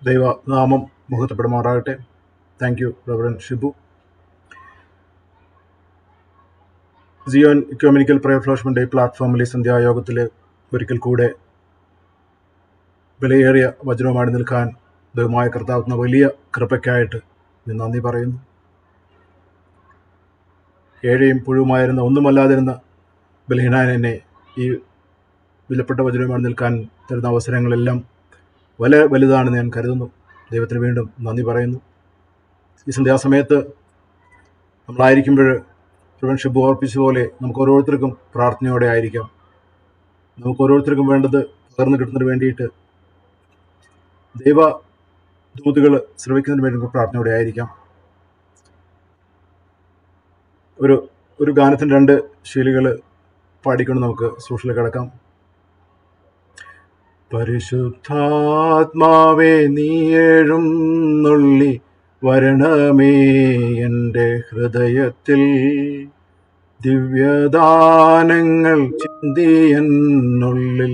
ദൈവനാമം മുഹത്തപ്പെടുമാറാകട്ടെ. Thank you reverend Shibu. Zion ecumenical prayer fellowship പ്ലാറ്റ്ഫോമിലെ സന്ധ്യായോഗത്തിൽ ഒരിക്കൽ കൂടെ വിലയേറിയ വചനവുമായി നിൽക്കാൻ ദൈവമായ കർത്താവുന്ന വലിയ കൃപയ്ക്കായിട്ട് ഞാൻ നന്ദി പറയുന്നു. ഏഴയും പുഴുവുമായിരുന്ന ഒന്നുമല്ലാതിരുന്ന ബലഹീനാൻ എന്നെ ഈ വിലപ്പെട്ട വചനവുമായി നിൽക്കാൻ തരുന്ന അവസരങ്ങളെല്ലാം വലുതാണെന്ന് ഞാൻ കരുതുന്നു. ദൈവത്തിന് വീണ്ടും നന്ദി പറയുന്നു. ഈ സന്ധ്യാസമയത്ത് നമ്മളായിരിക്കുമ്പോൾ റവറൻ ഷിബു ഓർപ്പിച്ചതുപോലെ നമുക്ക് ഓരോരുത്തർക്കും പ്രാർത്ഥനയോടെ ആയിരിക്കാം. നമുക്ക് ഓരോരുത്തർക്കും വേണ്ടത് പകർന്നു കിട്ടുന്നതിന് വേണ്ടിയിട്ട് ദൈവ ദൂതുകൾ ശ്രവിക്കുന്നതിന് വേണ്ടി നമുക്ക് പ്രാർത്ഥനയോടെ ആയിരിക്കാം. ഒരു ഗാനത്തിന് 2 ശീലുകൾ പാടിക്കൊണ്ട് നമുക്ക് സൂക്ഷിൽ കിടക്കാം. പരിശുദ്ധാത്മാവേ നീ എഴുന്നള്ളി വരണമേ എൻ്റെ ഹൃദയത്തിൽ, ദിവ്യദാനങ്ങൾ ചിന്തിയെന്നുള്ളിൽ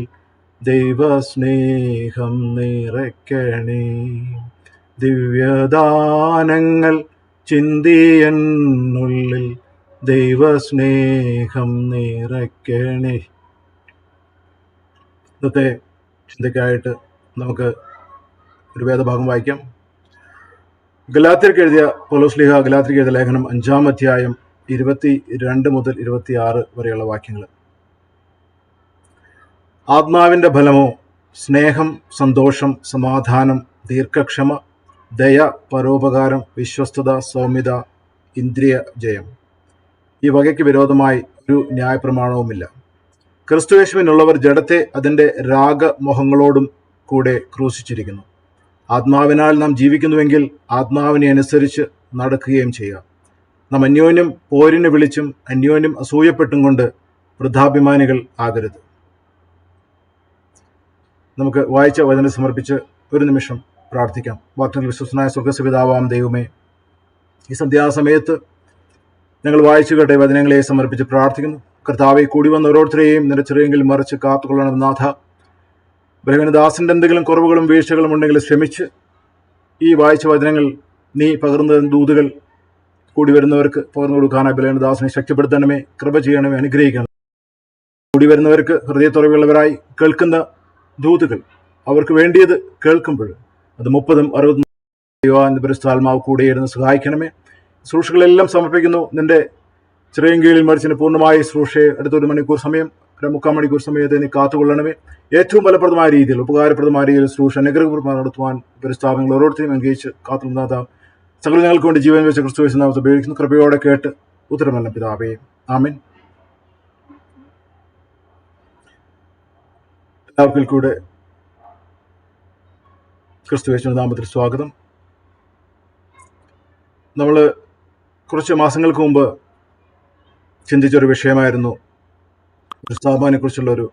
ദൈവസ്നേഹം നിറയ്ക്കണേ. ദിവ്യദാനങ്ങൾ ചിന്തിയെന്നുള്ളിൽ ദൈവസ്നേഹം നിറയ്ക്കണേ. ഇന്നത്തെ ചിന്തയ്ക്കായിട്ട് നമുക്ക് ഒരു വേദഭാഗം വായിക്കാം. ഗലാത്യർക്ക് എഴുതിയ പൗലോസ്ലീഹ ഗലാത്യർക്ക് എഴുതിയ ലേഖനം 5-ാം അധ്യായം 22 മുതൽ 26 വരെയുള്ള വാക്യങ്ങൾ. ആത്മാവിൻ്റെ ഫലമോ സ്നേഹം, സന്തോഷം, സമാധാനം, ദീർഘക്ഷമ, ദയ, പരോപകാരം, വിശ്വസ്തത, സൗമ്യത, ഇന്ദ്രിയ ജയം. ഈ വകയ്ക്ക് വിരോധമായി ഒരു ന്യായപ്രമാണവുമില്ല. ക്രിസ്തുയേശുവിനുള്ളവർ ജഡത്തെ അതിൻ്റെ രാഗമോഹങ്ങളോടും കൂടെ ക്രൂശിച്ചിരിക്കുന്നു. ആത്മാവിനാൽ നാം ജീവിക്കുന്നുവെങ്കിൽ ആത്മാവിനെ അനുസരിച്ച് നടക്കുകയും ചെയ്യുക. നാം അന്യോന്യം പോരിന് വിളിച്ചും അന്യോന്യം അസൂയപ്പെട്ടും കൊണ്ട് വൃദ്ധാഭിമാനികൾ ആകരുത്. നമുക്ക് വായിച്ച വചനം സമർപ്പിച്ച് ഒരു നിമിഷം പ്രാർത്ഥിക്കാം. വാക്യത്തിൽ വിശ്വസനായ സ്വർഗ്ഗപിതാവാം ദൈവമേ, ഈ സന്ധ്യാസമയത്ത് ഞങ്ങൾ വായിച്ചു കേട്ട വചനങ്ങളെ സമർപ്പിച്ച് പ്രാർത്ഥിക്കുന്നു. കർത്താവെ, കൂടി വന്ന ഓരോരുത്തരെയും നിന്റെ ചെറിയെങ്കിൽ മറിച്ച് കാത്തുകൊള്ളണം. നാഥ, ബലഹീനദാസൻ്റെ എന്തെങ്കിലും കുറവുകളും വീഴ്ചകളും ഉണ്ടെങ്കിൽ ശ്രമിച്ച് ഈ വായിച്ച വചനങ്ങൾ നീ പകർന്ന ദൂതുകൾ കൂടി വരുന്നവർക്ക് പകർന്നു കൊടുക്കാനായി ബലഹീനദാസനെ ശക്തിപ്പെടുത്തണമേ, കൃപ ചെയ്യണമേ, അനുഗ്രഹിക്കണം. കൂടി വരുന്നവർക്ക് ഹൃദയത്തുറവുള്ളവരായി കേൾക്കുന്ന ദൂതുകൾ അവർക്ക് വേണ്ടിയത് കേൾക്കുമ്പോൾ അത് 30, 60 പരിശുദ്ധാത്മാവ് കൂടെ ഇരുന്ന് സഹായിക്കണമേ. ശുശ്രൂഷകളെല്ലാം സമർപ്പിക്കുന്നു. നിന്റെ ചെറിയ കീഴിൽ മരിച്ചതിന് പൂർണ്ണമായ ശുശ്രൂഷയെ അടുത്ത 1 മണിക്കൂർ സമയം, 3/4 മണിക്കൂർ സമയത്ത് നീ കാത്തുകൊള്ളണമേ. ഏറ്റവും ഫലപ്രദമായ രീതിയിൽ, ഉപകാരപ്രദമായ രീതിയിൽ ശുശ്രൂഷ അനുഗ്രഹപ്രദമായി നടത്തുവാൻ പരിസ്ഥാപനങ്ങൾ ഓരോരുത്തരെയും അംഗീകരിച്ച് കാത്തുകൊണ്ടാത്ത സകല ഞങ്ങൾക്ക് വേണ്ടി ജീവൻ വെച്ച ക്രിസ്തു നാമത്തെ ഉപയോഗിക്കുന്നു. കൃപയോടെ കേട്ട് ഉത്തരമല്ല പിതാവേ, ആമേൻ. എല്ലാവർക്കും കൂടെ ക്രിസ്തു നാമത്തിൽ സ്വാഗതം. നമ്മൾ കുറച്ച് മാസങ്ങൾക്ക് മുമ്പ് ചിന്തിച്ചൊരു വിഷയമായിരുന്നു ക്രിസ്താബാനെ കുറിച്ചുള്ള ഒരു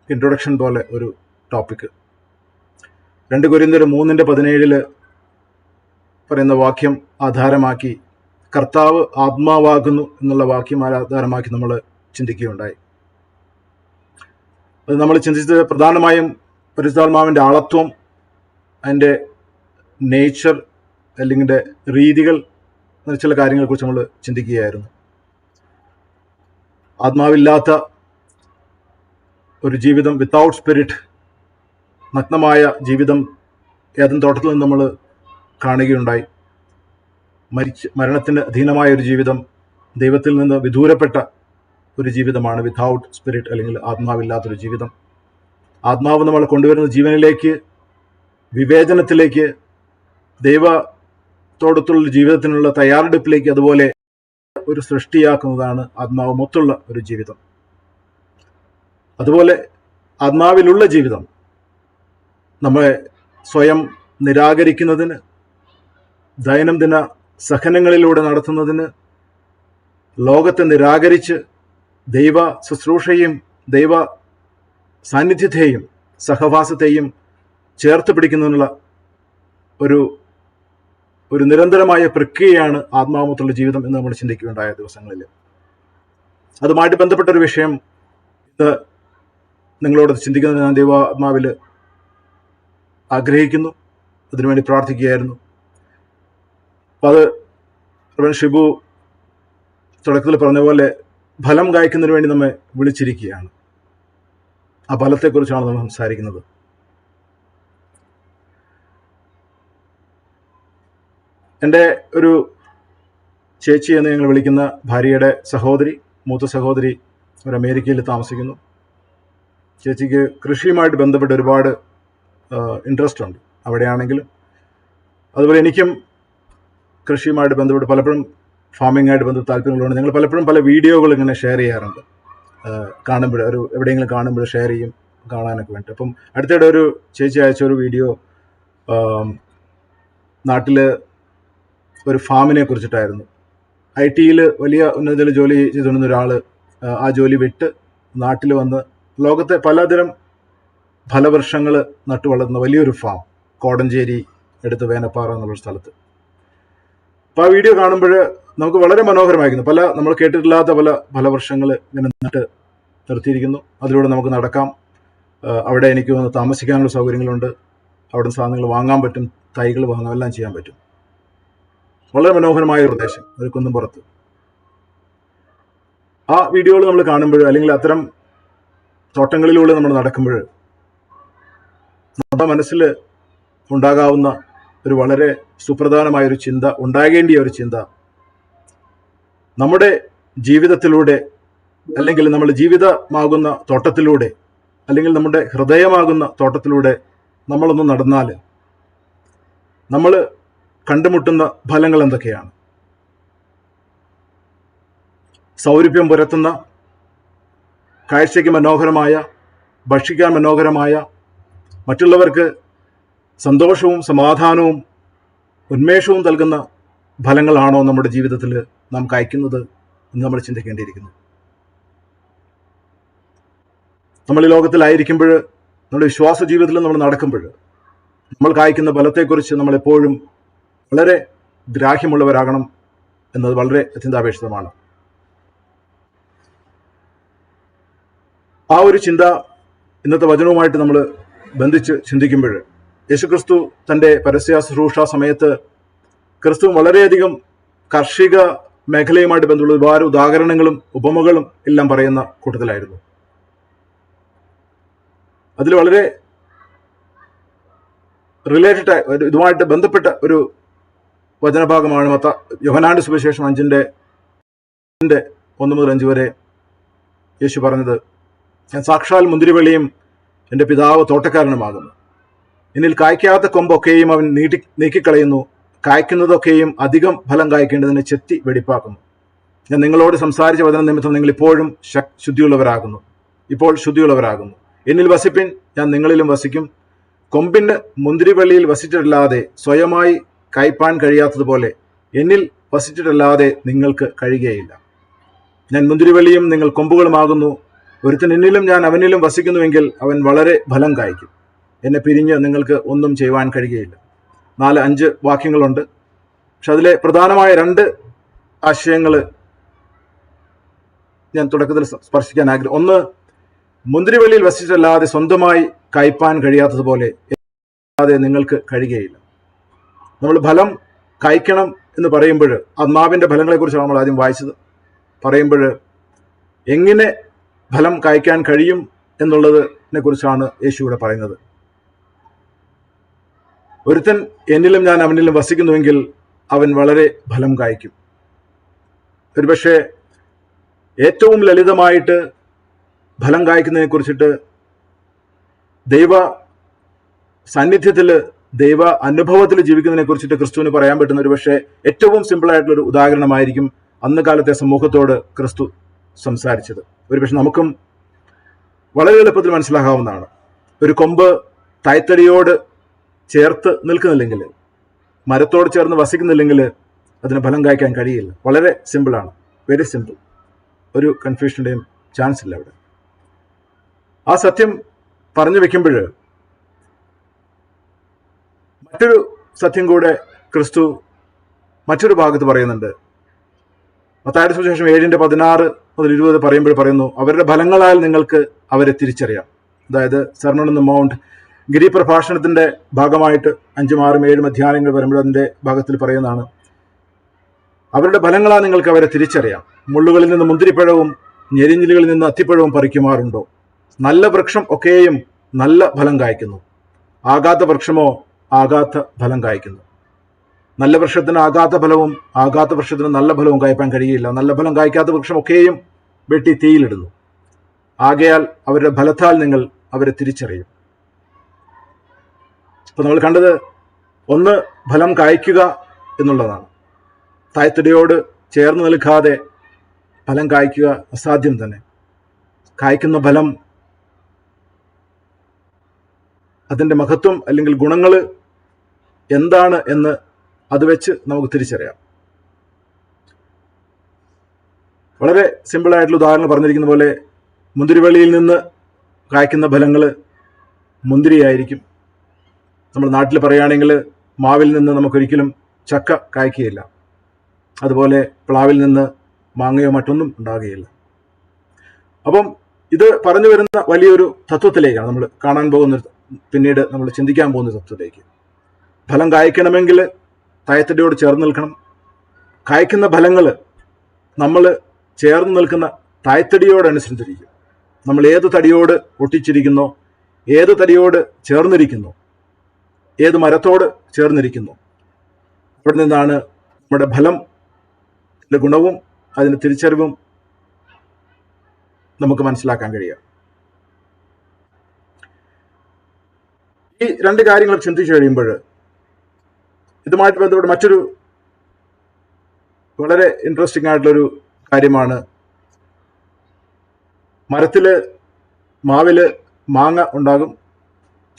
ഇൻട്രൊഡക്ഷൻ പോലെ ഒരു ടോപ്പിക്ക്. 2 കൊരിന്ത്യർ 3:17 പറയുന്ന വാക്യം ആധാരമാക്കി, കർത്താവ് ആത്മാവാകുന്നു എന്നുള്ള വാക്യം ആധാരമാക്കി നമ്മൾ ചിന്തിക്കുകയുണ്ടായി. അത് നമ്മൾ ചിന്തിച്ചത് പ്രധാനമായും പരിശുദ്ധാത്മാവിൻ്റെ ആളത്വം, അതിൻ്റെ നേച്ചർ അല്ലെങ്കിൽ രീതികൾ, ചില കാര്യങ്ങളെക്കുറിച്ച് നമ്മൾ ചിന്തിക്കുകയായിരുന്നു. ആത്മാവില്ലാത്ത ഒരു ജീവിതം, വിത്തൗട്ട് സ്പിരിറ്റ്, നഗ്നമായ ജീവിതം ഏദൻ തോട്ടത്തിൽ നിന്ന് നമ്മൾ കാണുകയുണ്ടായി. മരണത്തിന് അധീനമായ ഒരു ജീവിതം, ദൈവത്തിൽ നിന്ന് വിദൂരപ്പെട്ട ഒരു ജീവിതമാണ് വിത്തൗട്ട് സ്പിരിറ്റ്, അല്ലെങ്കിൽ ആത്മാവില്ലാത്തൊരു ജീവിതം. ആത്മാവ് നമ്മൾ കൊണ്ടുവരുന്ന ജീവനിലേക്ക്, വിവേചനത്തിലേക്ക്, ദൈവത്തോടൊത്തുള്ള ജീവിതത്തിനുള്ള തയ്യാറെടുപ്പിലേക്ക്, അതുപോലെ ഒരു സൃഷ്ടിയാക്കുന്നതാണ് ആത്മാവ് മൊത്തമുള്ള ഒരു ജീവിതം. അതുപോലെ ആത്മാവിലുള്ള ജീവിതം നമ്മളെ സ്വയം നിരാകരിക്കുന്നതിന്, ദൈനംദിന സഹനങ്ങളിലൂടെ നടത്തുന്നതിന്, ലോകത്തെ നിരാകരിച്ച് ദൈവ ശുശ്രൂഷയും ദൈവ സാന്നിധ്യത്തെയും സഹവാസത്തെയും ചേർത്ത് പിടിക്കുന്നതിനുള്ള ഒരു നിരന്തരമായ പ്രക്രിയയാണ് ആത്മാവുമൊത്തുള്ള ജീവിതം എന്ന് നമ്മൾ ചിന്തിക്കുകയുണ്ടായ ദിവസങ്ങളിൽ. അതുമായിട്ട് ബന്ധപ്പെട്ടൊരു വിഷയം ഇത് നിങ്ങളോട് ചിന്തിക്കുന്നത് ഞാൻ ദൈവാത്മാവിൽ ആഗ്രഹിക്കുന്നു, അതിനുവേണ്ടി പ്രാർത്ഥിക്കുകയായിരുന്നു. അപ്പം അത് റവൻ ഷിബു തുടക്കത്തിൽ പറഞ്ഞ പോലെ ഫലം കായ്ക്കുന്നതിന് വേണ്ടി നമ്മെ വിളിച്ചിരിക്കുകയാണ്. ആ ഫലത്തെക്കുറിച്ചാണ് നമ്മൾ സംസാരിക്കുന്നത്. എൻ്റെ ഒരു ചേച്ചി എന്ന് ഞങ്ങൾ വിളിക്കുന്ന ഭാര്യയുടെ സഹോദരി, മൂത്ത സഹോദരി ഒരു അമേരിക്കയിൽ താമസിക്കുന്നു. ചേച്ചിക്ക് കൃഷിയുമായിട്ട് ബന്ധപ്പെട്ട് ഒരുപാട് ഇൻട്രസ്റ്റ് ഉണ്ട് അവിടെയാണെങ്കിലും. അതുപോലെ എനിക്കും കൃഷിയുമായിട്ട് ബന്ധപ്പെട്ട് പലപ്പോഴും ഫാമിങ്ങായിട്ട് ബന്ധപ്പെട്ട് താല്പര്യങ്ങളുണ്ട്. ഞങ്ങൾ പലപ്പോഴും പല വീഡിയോകൾ ഇങ്ങനെ ഷെയർ ചെയ്യാറുണ്ട്. കാണുമ്പോൾ എവിടെയെങ്കിലും കാണുമ്പോൾ ഷെയർ ചെയ്യും കാണാനൊക്കെ വേണ്ടി. അപ്പം അടുത്തിടെ ഒരു ചേച്ചി അയച്ച ഒരു വീഡിയോ നാട്ടിൽ ഒരു ഫാമിനെ കുറിച്ചിട്ടായിരുന്നു. IT-യിൽ വലിയ ഉന്നതത്തിൽ ജോലി ചെയ്തുകൊണ്ടിരുന്ന ഒരാൾ ആ ജോലി വിട്ട് നാട്ടിൽ വന്ന് ലോകത്തെ പലതരം ഫലവൃക്ഷങ്ങൾ നട്ടു വളർത്തുന്ന വലിയൊരു ഫാം കോടഞ്ചേരി അടുത്ത് വേനപ്പാറ എന്നുള്ള സ്ഥലത്ത്. അപ്പോൾ ആ വീഡിയോ കാണുമ്പോൾ നമുക്ക് വളരെ മനോഹരമായിരിക്കുന്നു. നമ്മൾ കേട്ടിട്ടില്ലാത്ത പല ഫലവൃക്ഷങ്ങൾ ഇങ്ങനെ നിർത്തിയിരിക്കുന്നു. അതിലൂടെ നമുക്ക് നടക്കാം. അവിടെ എനിക്ക് താമസിക്കാനുള്ള സൗകര്യങ്ങളുണ്ട്. അവിടെ സാധനങ്ങൾ വാങ്ങാൻ പറ്റും, തൈകൾ വാങ്ങാം, എല്ലാം ചെയ്യാൻ പറ്റും. വളരെ മനോഹരമായ ഒരു പ്രദേശം, ഒരു കുന്നുംപുറത്ത്. ആ വീഡിയോകൾ നമ്മൾ കാണുമ്പോൾ അല്ലെങ്കിൽ അത്തരം തോട്ടങ്ങളിലൂടെ നമ്മൾ നടക്കുമ്പോൾ നമ്മുടെ മനസ്സിൽ ഉണ്ടാകാവുന്ന ഒരു വളരെ സുപ്രധാനമായൊരു ചിന്ത, ഉണ്ടാകേണ്ടിയ ഒരു ചിന്ത, നമ്മുടെ ജീവിതത്തിലൂടെ അല്ലെങ്കിൽ നമ്മുടെ ജീവിതമാകുന്ന തോട്ടത്തിലൂടെ അല്ലെങ്കിൽ നമ്മുടെ ഹൃദയമാകുന്ന തോട്ടത്തിലൂടെ നമ്മളൊന്ന് നടന്നാൽ നമ്മൾ കണ്ടുമുട്ടുന്ന ഫലങ്ങൾ എന്തൊക്കെയാണ്? സൗരഭ്യം പുരത്തുന്ന, കാഴ്ചയ്ക്ക് മനോഹരമായ, ഭക്ഷിക്കാൻ മനോഹരമായ, മറ്റുള്ളവർക്ക് സന്തോഷവും സമാധാനവും ഉന്മേഷവും നൽകുന്ന ഫലങ്ങളാണോ നമ്മുടെ ജീവിതത്തിൽ നാം കായ്ക്കുന്നത് എന്ന് നമ്മൾ ചിന്തിക്കേണ്ടിയിരിക്കുന്നു. നമ്മൾ ഈ ലോകത്തിലായിരിക്കുമ്പോൾ, നമ്മുടെ വിശ്വാസ ജീവിതത്തിൽ നമ്മൾ നടക്കുമ്പോൾ നമ്മൾ കായ്ക്കുന്ന ഫലത്തെക്കുറിച്ച് നമ്മളെപ്പോഴും വളരെ ഗ്രാഹ്യമുള്ളവരാകണം എന്നത് വളരെ അത്യന്താപേക്ഷിതമാണ്. ആ ഒരു ചിന്ത ഇന്നത്തെ വചനവുമായിട്ട് നമ്മൾ ബന്ധിച്ച് ചിന്തിക്കുമ്പോൾ, യേശുക്രിസ്തു തൻ്റെ പരസ്യ ശുശ്രൂഷ സമയത്ത് ക്രിസ്തു വളരെയധികം കാർഷിക മേഖലയുമായിട്ട് ബന്ധമുള്ള ഒരുപാട് ഉദാഹരണങ്ങളും ഉപമകളും എല്ലാം പറയുന്ന കൂട്ടത്തിലായിരുന്നു. അതിൽ വളരെ റിലേറ്റഡ് ഇതുമായിട്ട് ബന്ധപ്പെട്ട ഒരു വചനഭാഗമാണ് യോഹന്നാന്റെ സുവിശേഷം 5:1-5 വരെ യേശു പറഞ്ഞത്, ഞാൻ സാക്ഷാൽ മുന്തിരിവള്ളിയും എൻ്റെ പിതാവ് തോട്ടക്കാരനുമാകുന്നു. എന്നിൽ കായ്ക്കാത്ത കൊമ്പൊക്കെയും അവൻ നീക്കിക്കളയുന്നു, കായ്ക്കുന്നതൊക്കെയും അധികം ഫലം കായ്ക്കേണ്ടതിന് ചെത്തി വെടിപ്പാക്കുന്നു. ഞാൻ നിങ്ങളോട് സംസാരിച്ച വചന നിമിത്തം നിങ്ങൾ ഇപ്പോൾ ശുദ്ധിയുള്ളവരാകുന്നു. എന്നിൽ വസിപ്പിൻ, ഞാൻ നിങ്ങളിലും വസിക്കും. കൊമ്പിന് മുന്തിരിവള്ളിയിൽ വസിച്ചിട്ടല്ലാതെ സ്വയമായി കായ്പാൻ കഴിയാത്തതുപോലെ എന്നിൽ വസിച്ചിട്ടല്ലാതെ നിങ്ങൾക്ക് കഴിയുകയില്ല. ഞാൻ മുന്തിരിവള്ളിയും നിങ്ങൾ കൊമ്പുകളുമാകുന്നു. ഒരുത്തൻ എന്നിലും ഞാൻ അവനിലും വസിക്കുന്നുവെങ്കിൽ അവൻ വളരെ ഫലം കായ്ക്കും. എന്നെ പിരിഞ്ഞ് നിങ്ങൾക്ക് ഒന്നും ചെയ്യുവാൻ കഴിയുകയില്ല. 4-5 വാക്യങ്ങളുണ്ട്. പക്ഷെ അതിലെ പ്രധാനമായ 2 ആശയങ്ങൾ ഞാൻ തുടക്കത്തിൽ സ്പർശിക്കാൻ ആഗ്രഹം. ഒന്ന്, മുന്തിരിവള്ളിയിൽ വസിച്ചിട്ടല്ലാതെ സ്വന്തമായി കായ്പാൻ കഴിയാത്തതുപോലെ അല്ലാതെ നിങ്ങൾക്ക് കഴിയുകയില്ല. നമ്മൾ ഫലം കായ്ക്കണം എന്ന് പറയുമ്പോൾ ആത്മാവിൻ്റെ ഫലങ്ങളെക്കുറിച്ചാണ് നമ്മൾ ആദ്യം വായിച്ചത്. പറയുമ്പോൾ എങ്ങനെ ഫലം കായ്ക്കാൻ കഴിയും എന്നുള്ളതിനെ കുറിച്ചാണ് യേശു ഇവിടെ പറയുന്നത്. ഒരുത്തൻ എന്നിലും ഞാൻ അവനിലും വസിക്കുന്നുവെങ്കിൽ അവൻ വളരെ ഫലം കായ്ക്കും. ഒരുപക്ഷെ ഏറ്റവും ലളിതമായിട്ട് ഫലം കായ്ക്കുന്നതിനെ കുറിച്ചിട്ട് ദൈവ സാന്നിധ്യത്തിൽ, ദൈവ അനുഭവത്തിൽ ജീവിക്കുന്നതിനെ കുറിച്ചിട്ട് ക്രിസ്തുവിന് പറയാൻ പറ്റുന്ന ഒരു പക്ഷേ ഏറ്റവും സിമ്പിളായിട്ടുള്ളൊരു ഉദാഹരണമായിരിക്കും അന്ന് കാലത്തെ സമൂഹത്തോട് ക്രിസ്തു സംസാരിച്ചത്. ഒരുപക്ഷെ നമുക്കും വളരെ എളുപ്പത്തിൽ മനസ്സിലാക്കാവുന്നതാണ്. ഒരു കൊമ്പ് തായ്തടിയോട് ചേർത്ത് നിൽക്കുന്നില്ലെങ്കിൽ, മരത്തോട് ചേർന്ന് വസിക്കുന്നില്ലെങ്കിൽ അതിന് ഫലം കായ്ക്കാൻ കഴിയില്ല. വളരെ സിമ്പിളാണ്. Very simple. ഒരു കൺഫ്യൂഷൻ്റെയും ചാൻസ് ഇല്ല അവിടെ. ആ സത്യം പറഞ്ഞു വെക്കുമ്പോൾ മറ്റൊരു സത്യം കൂടെ ക്രിസ്തു മറ്റൊരു ഭാഗത്ത് പറയുന്നുണ്ട്. മത്തായിയുടെ സുവിശേഷം 7:16-20 പറയുമ്പോൾ പറയുന്നു, അവരുടെ ഫലങ്ങളാൽ നിങ്ങൾക്ക് അവരെ തിരിച്ചറിയാം. അതായത് സെർമൺ ഓൺ ദ മൗണ്ട്, ഗിരിപ്രഭാഷണത്തിന്റെ ഭാഗമായിട്ട് 5, 6, 7 അധ്യായങ്ങൾ വരുമ്പോൾ അതിന്റെ ഭാഗത്തിൽ പറയുന്നതാണ്, അവരുടെ ഫലങ്ങളാൽ നിങ്ങൾക്ക് അവരെ തിരിച്ചറിയാം. മുള്ളുകളിൽ നിന്ന് മുന്തിരിപ്പഴവും ഞെരിഞ്ഞിലുകളിൽ നിന്ന് അത്തിപ്പഴവും പറിക്കുമാറുണ്ടോ? നല്ല വൃക്ഷം ഒക്കെയും നല്ല ഫലം കായ്ക്കുന്നു, ആകാത്ത വൃക്ഷമോ ആകാത്ത ഫലം കായ്ക്കുന്നു. നല്ല വൃക്ഷത്തിന് ആകാത്ത ഫലവും ആകാത്ത വൃക്ഷത്തിന് നല്ല ഫലവും കായ്പാൻ കഴിയില്ല. നല്ല ഫലം കായ്ക്കാത്ത വൃക്ഷം ഒക്കെയും വെട്ടി തീയിലിടുന്നു. ആകയാൽ അവരുടെ ഫലത്താൽ നിങ്ങൾ അവരെ തിരിച്ചറിയും. അപ്പൊ നമ്മൾ കണ്ടത് ഒന്ന്, ഫലം കായ്ക്കുക എന്നുള്ളതാണ്. തായ്തടിയോട് ചേർന്ന് നിൽക്കാതെ ഫലം കായ്ക്കുക അസാധ്യം തന്നെ. കായ്ക്കുന്ന ഫലം അതിൻ്റെ മഹത്വം അല്ലെങ്കിൽ ഗുണങ്ങൾ എന്താണ് എന്ന് അത് വെച്ച് നമുക്ക് തിരിച്ചറിയാം. വളരെ സിമ്പിളായിട്ടുള്ള ഉദാഹരണം പറഞ്ഞിരിക്കുന്ന പോലെ, മുന്തിരിവള്ളിയിൽ നിന്ന് കായ്ക്കുന്ന ഫലങ്ങൾ മുന്തിരിയായിരിക്കും. നമ്മൾ നാട്ടിൽ പറയുകയാണെങ്കിൽ മാവിൽ നിന്ന് നമുക്കൊരിക്കലും ചക്ക കായ്ക്കുകയില്ല. അതുപോലെ പ്ലാവിൽ നിന്ന് മാങ്ങയോ മറ്റൊന്നും ഉണ്ടാകുകയില്ല. അപ്പം ഇത് പറഞ്ഞു വരുന്ന വലിയൊരു തത്വത്തിലേക്കാണ് നമ്മൾ കാണാൻ പോകുന്ന, പിന്നീട് നമ്മൾ ചിന്തിക്കാൻ പോകുന്ന തത്വത്തിലേക്ക്. ഫലം കായ്ക്കണമെങ്കിൽ തായ്തടിയോട് ചേർന്ന് നിൽക്കണം. കായ്ക്കുന്ന ഫലങ്ങൾ നമ്മൾ ചേർന്ന് നിൽക്കുന്ന തായ്തടിയോടനുസരിച്ചിരിക്കും. നമ്മൾ ഏത് തടിയോട് ഒട്ടിച്ചിരിക്കുന്നോ, ഏത് തടിയോട് ചേർന്നിരിക്കുന്നു, ഏത് മരത്തോട് ചേർന്നിരിക്കുന്നു, അവിടെ നിന്നാണ് നമ്മുടെ ഫലം ഗുണവും അതിൻ്റെ തിരിച്ചറിവും നമുക്ക് മനസ്സിലാക്കാൻ കഴിയുക. ഈ രണ്ട് കാര്യങ്ങൾ ചിന്തിച്ചു കഴിയുമ്പോൾ ഇതുമായിട്ട് ബന്ധപ്പെട്ട് മറ്റൊരു വളരെ ഇൻട്രസ്റ്റിംഗ് ആയിട്ടുള്ളൊരു കാര്യമാണ്, മരത്തില് മാവില് മാങ്ങ ഉണ്ടാകും.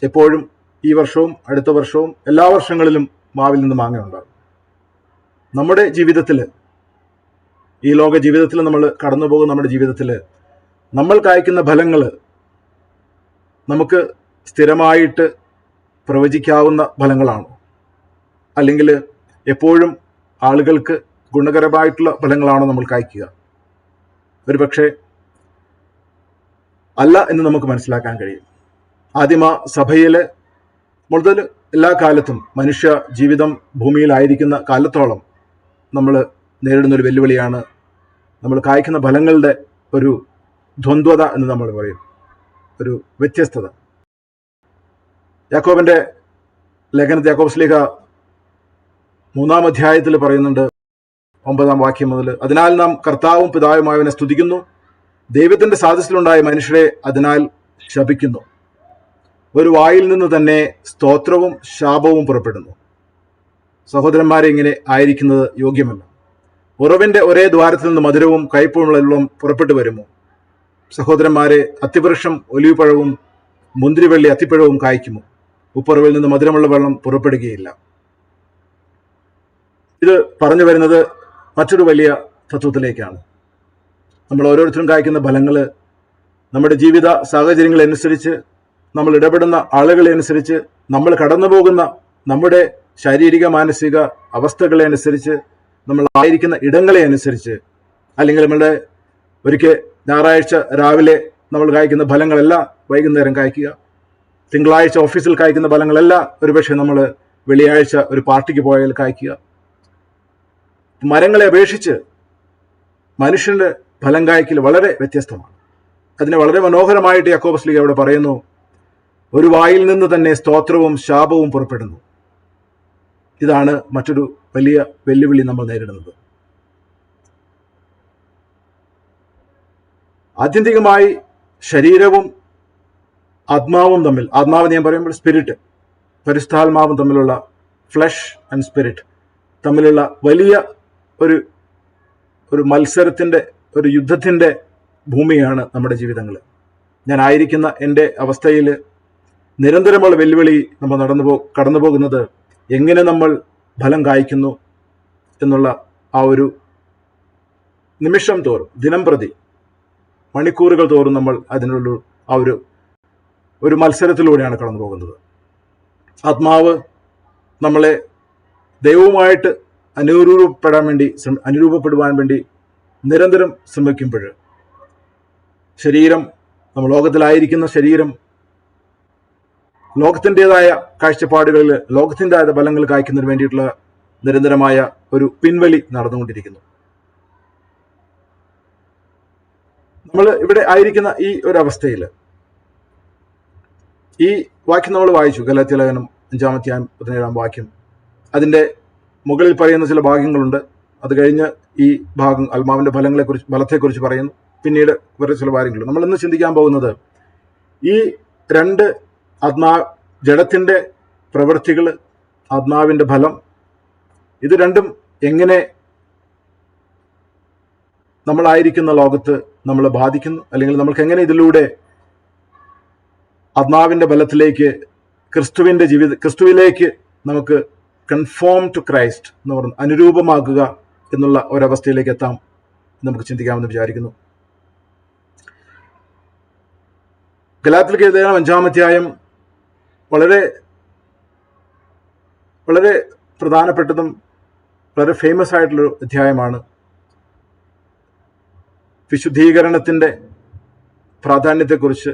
എപ്പോഴും ഈ വർഷവും അടുത്ത വർഷവും എല്ലാ വർഷങ്ങളിലും മാവിൽ നിന്ന് മാങ്ങ ഉണ്ടാകും. നമ്മുടെ ജീവിതത്തിൽ, ഈ ലോക ജീവിതത്തിൽ, നമ്മൾ കടന്നു പോകുന്ന നമ്മുടെ ജീവിതത്തിൽ നമ്മൾ കായ്ക്കുന്ന ഫലങ്ങൾ നമുക്ക് സ്ഥിരമായിട്ട് പ്രവചിക്കാവുന്ന ഫലങ്ങളാണോ? അല്ലെങ്കിൽ എപ്പോഴും ആളുകൾക്ക് ഗുണകരമായിട്ടുള്ള ഫലങ്ങളാണോ നമ്മൾ കായ്ക്കുക? ഒരു പക്ഷേ അല്ല എന്ന് നമുക്ക് മനസ്സിലാക്കാൻ കഴിയും. ആദിമ സഭയിലെ മുതൽ എല്ലാ കാലത്തും മനുഷ്യ ജീവിതം ഭൂമിയിലായിരിക്കുന്ന കാലത്തോളം നമ്മൾ നേരിടുന്നൊരു വെല്ലുവിളിയാണ് നമ്മൾ കായ്ക്കുന്ന ഫലങ്ങളുടെ ഒരു ദ്വന്ദ്വത എന്ന് നമ്മൾ പറയും, ഒരു വ്യത്യസ്തത. യാക്കോബിന്റെ ലേഖനത്തിൽ യാക്കോബ് ശ്ലീഹ 3-ാം അധ്യായത്തിൽ പറയുന്നുണ്ട്, 9-ാം വാക്യം മുതൽ, അതിനാൽ നാം കർത്താവും പിതാവുമായവനെ സ്തുതിക്കുന്നു, ദൈവത്തിന്റെ സാദൃശ്യത്തിലുണ്ടായ മനുഷ്യരെ അതിനാൽ ശപിക്കുന്നു. ഒരു വായിൽ നിന്ന് തന്നെ സ്തോത്രവും ശാപവും പുറപ്പെടുന്നു. സഹോദരന്മാരെ, ഇങ്ങനെ ആയിരിക്കുന്നത് യോഗ്യമല്ല. ഉറവിന്റെ ഒരേ ദ്വാരത്തിൽ നിന്ന് മധുരവും കയ്പുമുള്ള വെള്ളം പുറപ്പെട്ടു വരുമോ? സഹോദരന്മാരെ, അത്തിവൃക്ഷം ഒലിവുപഴവും മുന്തിരിവള്ളി അത്തിപ്പഴവും കായ്ക്കുമോ? ഉപ്പുറവിൽ നിന്ന് മധുരമുള്ള വെള്ളം പുറപ്പെടുകയില്ല. ഇത് പറഞ്ഞു വരുന്നത് മറ്റൊരു വലിയ തത്വത്തിലേക്കാണ്. നമ്മൾ ഓരോരുത്തരും കായ്ക്കുന്ന ഫലങ്ങൾ നമ്മുടെ ജീവിത സാഹചര്യങ്ങളനുസരിച്ച്, നമ്മൾ ഇടപെടുന്ന ആളുകളെ അനുസരിച്ച്, നമ്മൾ കടന്നു പോകുന്ന നമ്മുടെ ശാരീരിക മാനസിക അവസ്ഥകളെ അനുസരിച്ച്, നമ്മൾ ആയിരിക്കുന്ന ഇടങ്ങളെ അനുസരിച്ച്, അല്ലെങ്കിൽ നമ്മളുടെ ഒരിക്കൽ ഞായറാഴ്ച രാവിലെ നമ്മൾ കായ്ക്കുന്ന ഫലങ്ങളല്ല വൈകുന്നേരം കായ്ക്കുക. തിങ്കളാഴ്ച ഓഫീസിൽ കായ്ക്കുന്ന ഫലങ്ങളല്ല ഒരുപക്ഷെ നമ്മൾ വെള്ളിയാഴ്ച ഒരു പാർട്ടിക്ക് പോയാൽ കായ്ക്കുക. മരങ്ങളെ അപേക്ഷിച്ച് മനുഷ്യന്റെ ഫലം കായ്ക്കൽ വളരെ വ്യത്യസ്തമാണ്. അതിനെ വളരെ മനോഹരമായിട്ട് യാക്കോബ് ശ്ലീഹ അവിടെ പറയുന്നു, ഒരു വായിൽ നിന്ന് തന്നെ സ്തോത്രവും ശാപവും പുറപ്പെടുന്നു. ഇതാണ് മറ്റൊരു വലിയ വെല്ലുവിളി നമ്മൾ നേരിടുന്നത്. ആത്യന്തികമായി ശരീരവും ആത്മാവും തമ്മിൽ, ആത്മാവ് ഞാൻ പറയുമ്പോൾ സ്പിരിറ്റ്, പരിശുദ്ധാത്മാവും തമ്മിലുള്ള, ഫ്ലഷ് ആൻഡ് സ്പിരിറ്റ് തമ്മിലുള്ള വലിയ ഒരു മത്സരത്തിന്റെ, ഒരു യുദ്ധത്തിന്റെ ഭൂമിയാണ് നമ്മുടെ ജീവിതങ്ങൾ. ഞാൻ ആയിരിക്കുന്ന എൻ്റെ അവസ്ഥയിൽ നിരന്തരമുള്ള വെല്ലുവിളി നമ്മൾ കടന്നു പോകുന്നത് എങ്ങനെ നമ്മൾ ഫലം കായ്ക്കുന്നു എന്നുള്ള ആ ഒരു നിമിഷം തോറും, ദിനം പ്രതി, മണിക്കൂറുകൾ തോറും നമ്മൾ അതിനുള്ള ആ ഒരു മത്സരത്തിലൂടെയാണ് കടന്നു പോകുന്നത്. ആത്മാവ് നമ്മളെ ദൈവവുമായിട്ട് അനുരൂപപ്പെടുവാൻ വേണ്ടി നിരന്തരം ശ്രമിക്കുമ്പോൾ ശരീരം, നമ്മൾ ലോകത്തിലായിരിക്കുന്ന ശരീരം ലോകത്തിൻ്റെതായ കാഴ്ചപ്പാടുകളിൽ, ലോകത്തിൻ്റെതായ ഫലങ്ങൾ കായ്ക്കുന്നതിന് വേണ്ടിയിട്ടുള്ള നിരന്തരമായ ഒരു പിൻവലി നടന്നുകൊണ്ടിരിക്കുന്നു. നമ്മൾ ഇവിടെ ആയിരിക്കുന്ന ഈ ഒരു അവസ്ഥയിൽ ഈ വാക്യം നമ്മൾ വായിച്ചു, ഗലാത്യ ലേഖനം 5-ാം വാക്യം. അതിൻ്റെ മുകളിൽ പറയുന്ന ചില ഭാഗങ്ങളുണ്ട്. അത് കഴിഞ്ഞ് ഈ ഭാഗം ആത്മാവിൻ്റെ ഫലത്തെക്കുറിച്ച് പറയുന്നു. പിന്നീട് വേറെ ചില കാര്യങ്ങളുണ്ട്. നമ്മൾ ഇന്ന് ചിന്തിക്കാൻ പോകുന്നത് ഈ രണ്ട് ജഡത്തിൻ്റെ പ്രവൃത്തികൾ, ആത്മാവിൻ്റെ ഫലം, ഇത് രണ്ടും എങ്ങനെ നമ്മളായിരിക്കുന്ന ലോകത്ത് നമ്മളെ ബാധിക്കുന്നു, അല്ലെങ്കിൽ നമ്മൾക്ക് എങ്ങനെ ഇതിലൂടെ ആത്മാവിൻ്റെ ബലത്തിലേക്ക്, ക്രിസ്തുവിലേക്ക് നമുക്ക് കൺഫോം ടു ക്രൈസ്റ്റ് എന്ന് പറഞ്ഞ് അനുരൂപമാക്കുക എന്നുള്ള ഒരവസ്ഥയിലേക്ക് എത്താം നമുക്ക് ചിന്തിക്കാമെന്ന് വിചാരിക്കുന്നു. ഗലാത്യർക്ക് എഴുതിയ 5-ാം അധ്യായം വളരെ വളരെ പ്രധാനപ്പെട്ടതും വളരെ ഫേമസ് ആയിട്ടുള്ളൊരു അധ്യായമാണ്. വിശുദ്ധീകരണത്തിൻ്റെ പ്രാധാന്യത്തെക്കുറിച്ച്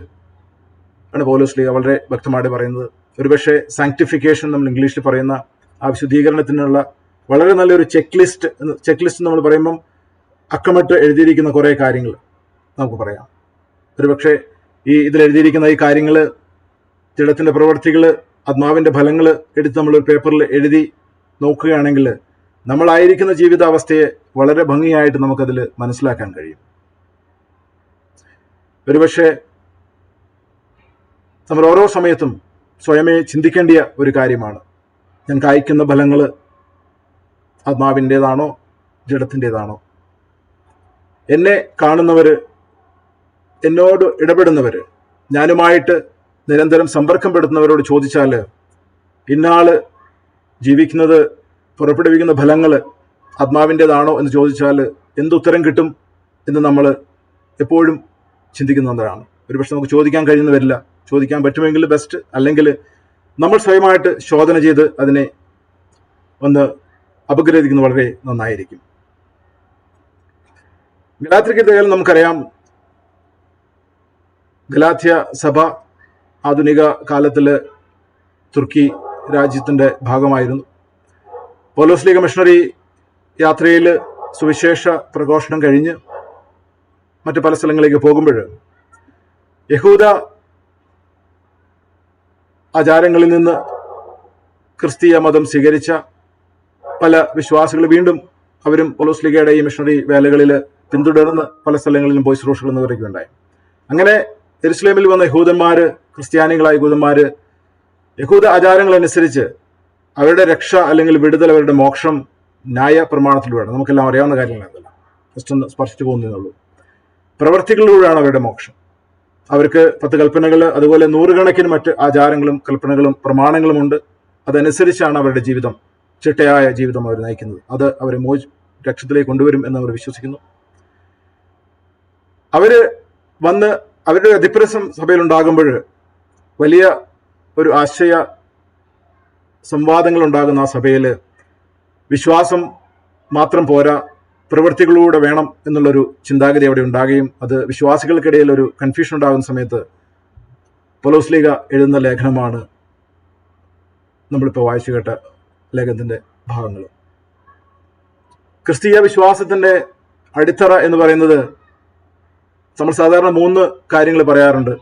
ആണ് പൗലോസ് വളരെ വ്യക്തമായിട്ട് പറയുന്നത്. ഒരുപക്ഷെ സാങ്ക്ടിഫിക്കേഷൻ നമ്മൾ ഇംഗ്ലീഷിൽ പറയുന്ന ആ വിശുദ്ധീകരണത്തിനുള്ള വളരെ നല്ലൊരു ചെക്ക് ലിസ്റ്റ് നമ്മൾ പറയുമ്പം അക്കമിട്ട് എഴുതിയിരിക്കുന്ന കുറേ കാര്യങ്ങൾ നമുക്ക് പറയാം. ഒരുപക്ഷെ ഇതിലെഴുതിയിരിക്കുന്ന ഈ കാര്യങ്ങൾ, ജഡത്തിൻ്റെ പ്രവൃത്തികൾ, ആത്മാവിൻ്റെ ഫലങ്ങൾ എടുത്ത് നമ്മളൊരു പേപ്പറിൽ എഴുതി നോക്കുകയാണെങ്കിൽ നമ്മളായിരിക്കുന്ന ജീവിതാവസ്ഥയെ വളരെ ഭംഗിയായിട്ട് നമുക്കതിൽ മനസ്സിലാക്കാൻ കഴിയും. ഒരുപക്ഷെ നമ്മൾ ഓരോ സമയത്തും സ്വയമേ ചിന്തിക്കേണ്ടിയ ഒരു കാര്യമാണ്, ഞാൻ കായ്ക്കുന്ന ഫലങ്ങൾ ആത്മാവിൻ്റേതാണോ ജഡത്തിൻ്റേതാണോ? എന്നെ കാണുന്നവർ, എന്നോട് ഇടപെടുന്നവർ, ഞാനുമായിട്ട് നിരന്തരം സമ്പർക്കപ്പെടുത്തുന്നവരോട് ചോദിച്ചാൽ ഇന്നാള് ജീവിക്കുന്നത്, പുറപ്പെടുവിക്കുന്ന ഫലങ്ങൾ ആത്മാവിൻ്റേതാണോ എന്ന് ചോദിച്ചാൽ എന്തുത്തരം കിട്ടും എന്ന് നമ്മൾ എപ്പോഴും ചിന്തിക്കുന്നതാണ്. ഒരുപക്ഷെ നമുക്ക് ചോദിക്കാൻ കഴിയുന്ന വരില്ല. ചോദിക്കാൻ പറ്റുമെങ്കിൽ ബെസ്റ്റ്, അല്ലെങ്കിൽ നമ്മൾ സ്വയമായിട്ട് ശോധന ചെയ്ത് അതിനെ ഒന്ന് അപഗ്രഥിക്കുന്നത് വളരെ നന്നായിരിക്കും. ഗലാത്യർക്ക് നമുക്കറിയാം, ഗലാത്യ സഭ ആധുനിക കാലത്തില് തുർക്കി രാജ്യത്തിൻ്റെ ഭാഗമായിരുന്നു. പൗലോസ് മിഷണറി യാത്രയിൽ സുവിശേഷ പ്രഘോഷണം കഴിഞ്ഞ് മറ്റ് പല സ്ഥലങ്ങളിലേക്ക് പോകുമ്പോൾ യഹൂദ ആചാരങ്ങളിൽ നിന്ന് ക്രിസ്തീയ മതം സ്വീകരിച്ച പല വിശ്വാസികൾ വീണ്ടും അവരും പൗലോസ് ഈ മിഷണറി വേലകളിൽ പിന്തുടർന്ന് പല സ്ഥലങ്ങളിലും പോയി ശുശ്രൂഷ ഉണ്ടായി. അങ്ങനെ യെരുശലേമിൽ വന്ന യഹൂദന്മാര്, ക്രിസ്ത്യാനികളായ യഹൂദന്മാര് യഹൂദ ആചാരങ്ങളനുസരിച്ച് അവരുടെ രക്ഷ അല്ലെങ്കിൽ വിടുതൽ, അവരുടെ മോക്ഷം ന്യായ പ്രമാണത്തിലൂടെയാണ്. നമുക്കെല്ലാം അറിയാവുന്ന കാര്യങ്ങളല്ല, ജസ്റ്റ് ഒന്ന് സ്പർശിച്ചു പോകുന്നതേ. പ്രവൃത്തികളിലൂടെയാണ് അവരുടെ മോക്ഷം. അവർക്ക് 10 കൽപ്പനകൾ, അതുപോലെ 100 കണക്കിന് മറ്റ് ആചാരങ്ങളും കൽപ്പനകളും പ്രമാണങ്ങളും ഉണ്ട്. അതനുസരിച്ചാണ് അവരുടെ ജീവിതം, ചിട്ടയായ ജീവിതം അവർ നയിക്കുന്നത്. അത് അവരെ രക്ഷത്തിലേക്ക് കൊണ്ടുവരും എന്ന് അവർ വിശ്വസിക്കുന്നു. അവര് വന്ന് അവരുടെ അതിപ്രസം സഭയിൽ ഉണ്ടാകുമ്പോൾ വലിയ ഒരു ആശയ സംവാദങ്ങൾ ഉണ്ടാകുന്ന ആ സഭയിൽ വിശ്വാസം മാത്രം പോരാ, പ്രവൃത്തികളിലൂടെ വേണം എന്നുള്ളൊരു ചിന്താഗതി അവിടെ ഉണ്ടാകുകയും അത് വിശ്വാസികൾക്കിടയിൽ ഒരു കൺഫ്യൂഷൻ ഉണ്ടാകുന്ന സമയത്ത് പൗലോസ് എഴുതുന്ന ലേഖനമാണ് നമ്മളിപ്പോൾ വായിച്ചു കേട്ട ലേഖനത്തിൻ്റെ ഭാഗങ്ങൾ. ക്രിസ്തീയ വിശ്വാസത്തിൻ്റെ അടിത്തറ എന്ന് പറയുന്നത് നമ്മൾ സാധാരണ 3 കാര്യങ്ങൾ പറയാറുണ്ട്.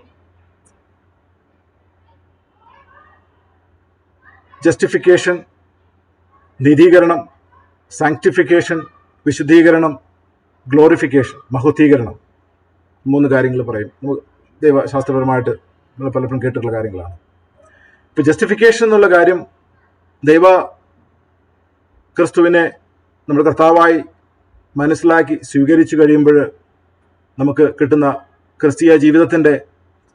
ജസ്റ്റിഫിക്കേഷൻ, നീതീകരണം; സാങ്ക്ടിഫിക്കേഷൻ, വിശുദ്ധീകരണം; ഗ്ലോറിഫിക്കേഷൻ, മഹത്വീകരണം. 3 കാര്യങ്ങൾ പറയും. ദൈവശാസ്ത്രപരമായിട്ട് നമ്മൾ പലപ്പോഴും കേട്ടിട്ടുള്ള കാര്യങ്ങളാണ്. ഇപ്പം ജസ്റ്റിഫിക്കേഷൻ എന്നുള്ള കാര്യം, ദൈവ ക്രിസ്തുവിനെ നമ്മുടെ കർത്താവായി മനസ്സിലാക്കി സ്വീകരിച്ചു കഴിയുമ്പോൾ നമുക്ക് കിട്ടുന്ന ക്രിസ്തീയ ജീവിതത്തിൻ്റെ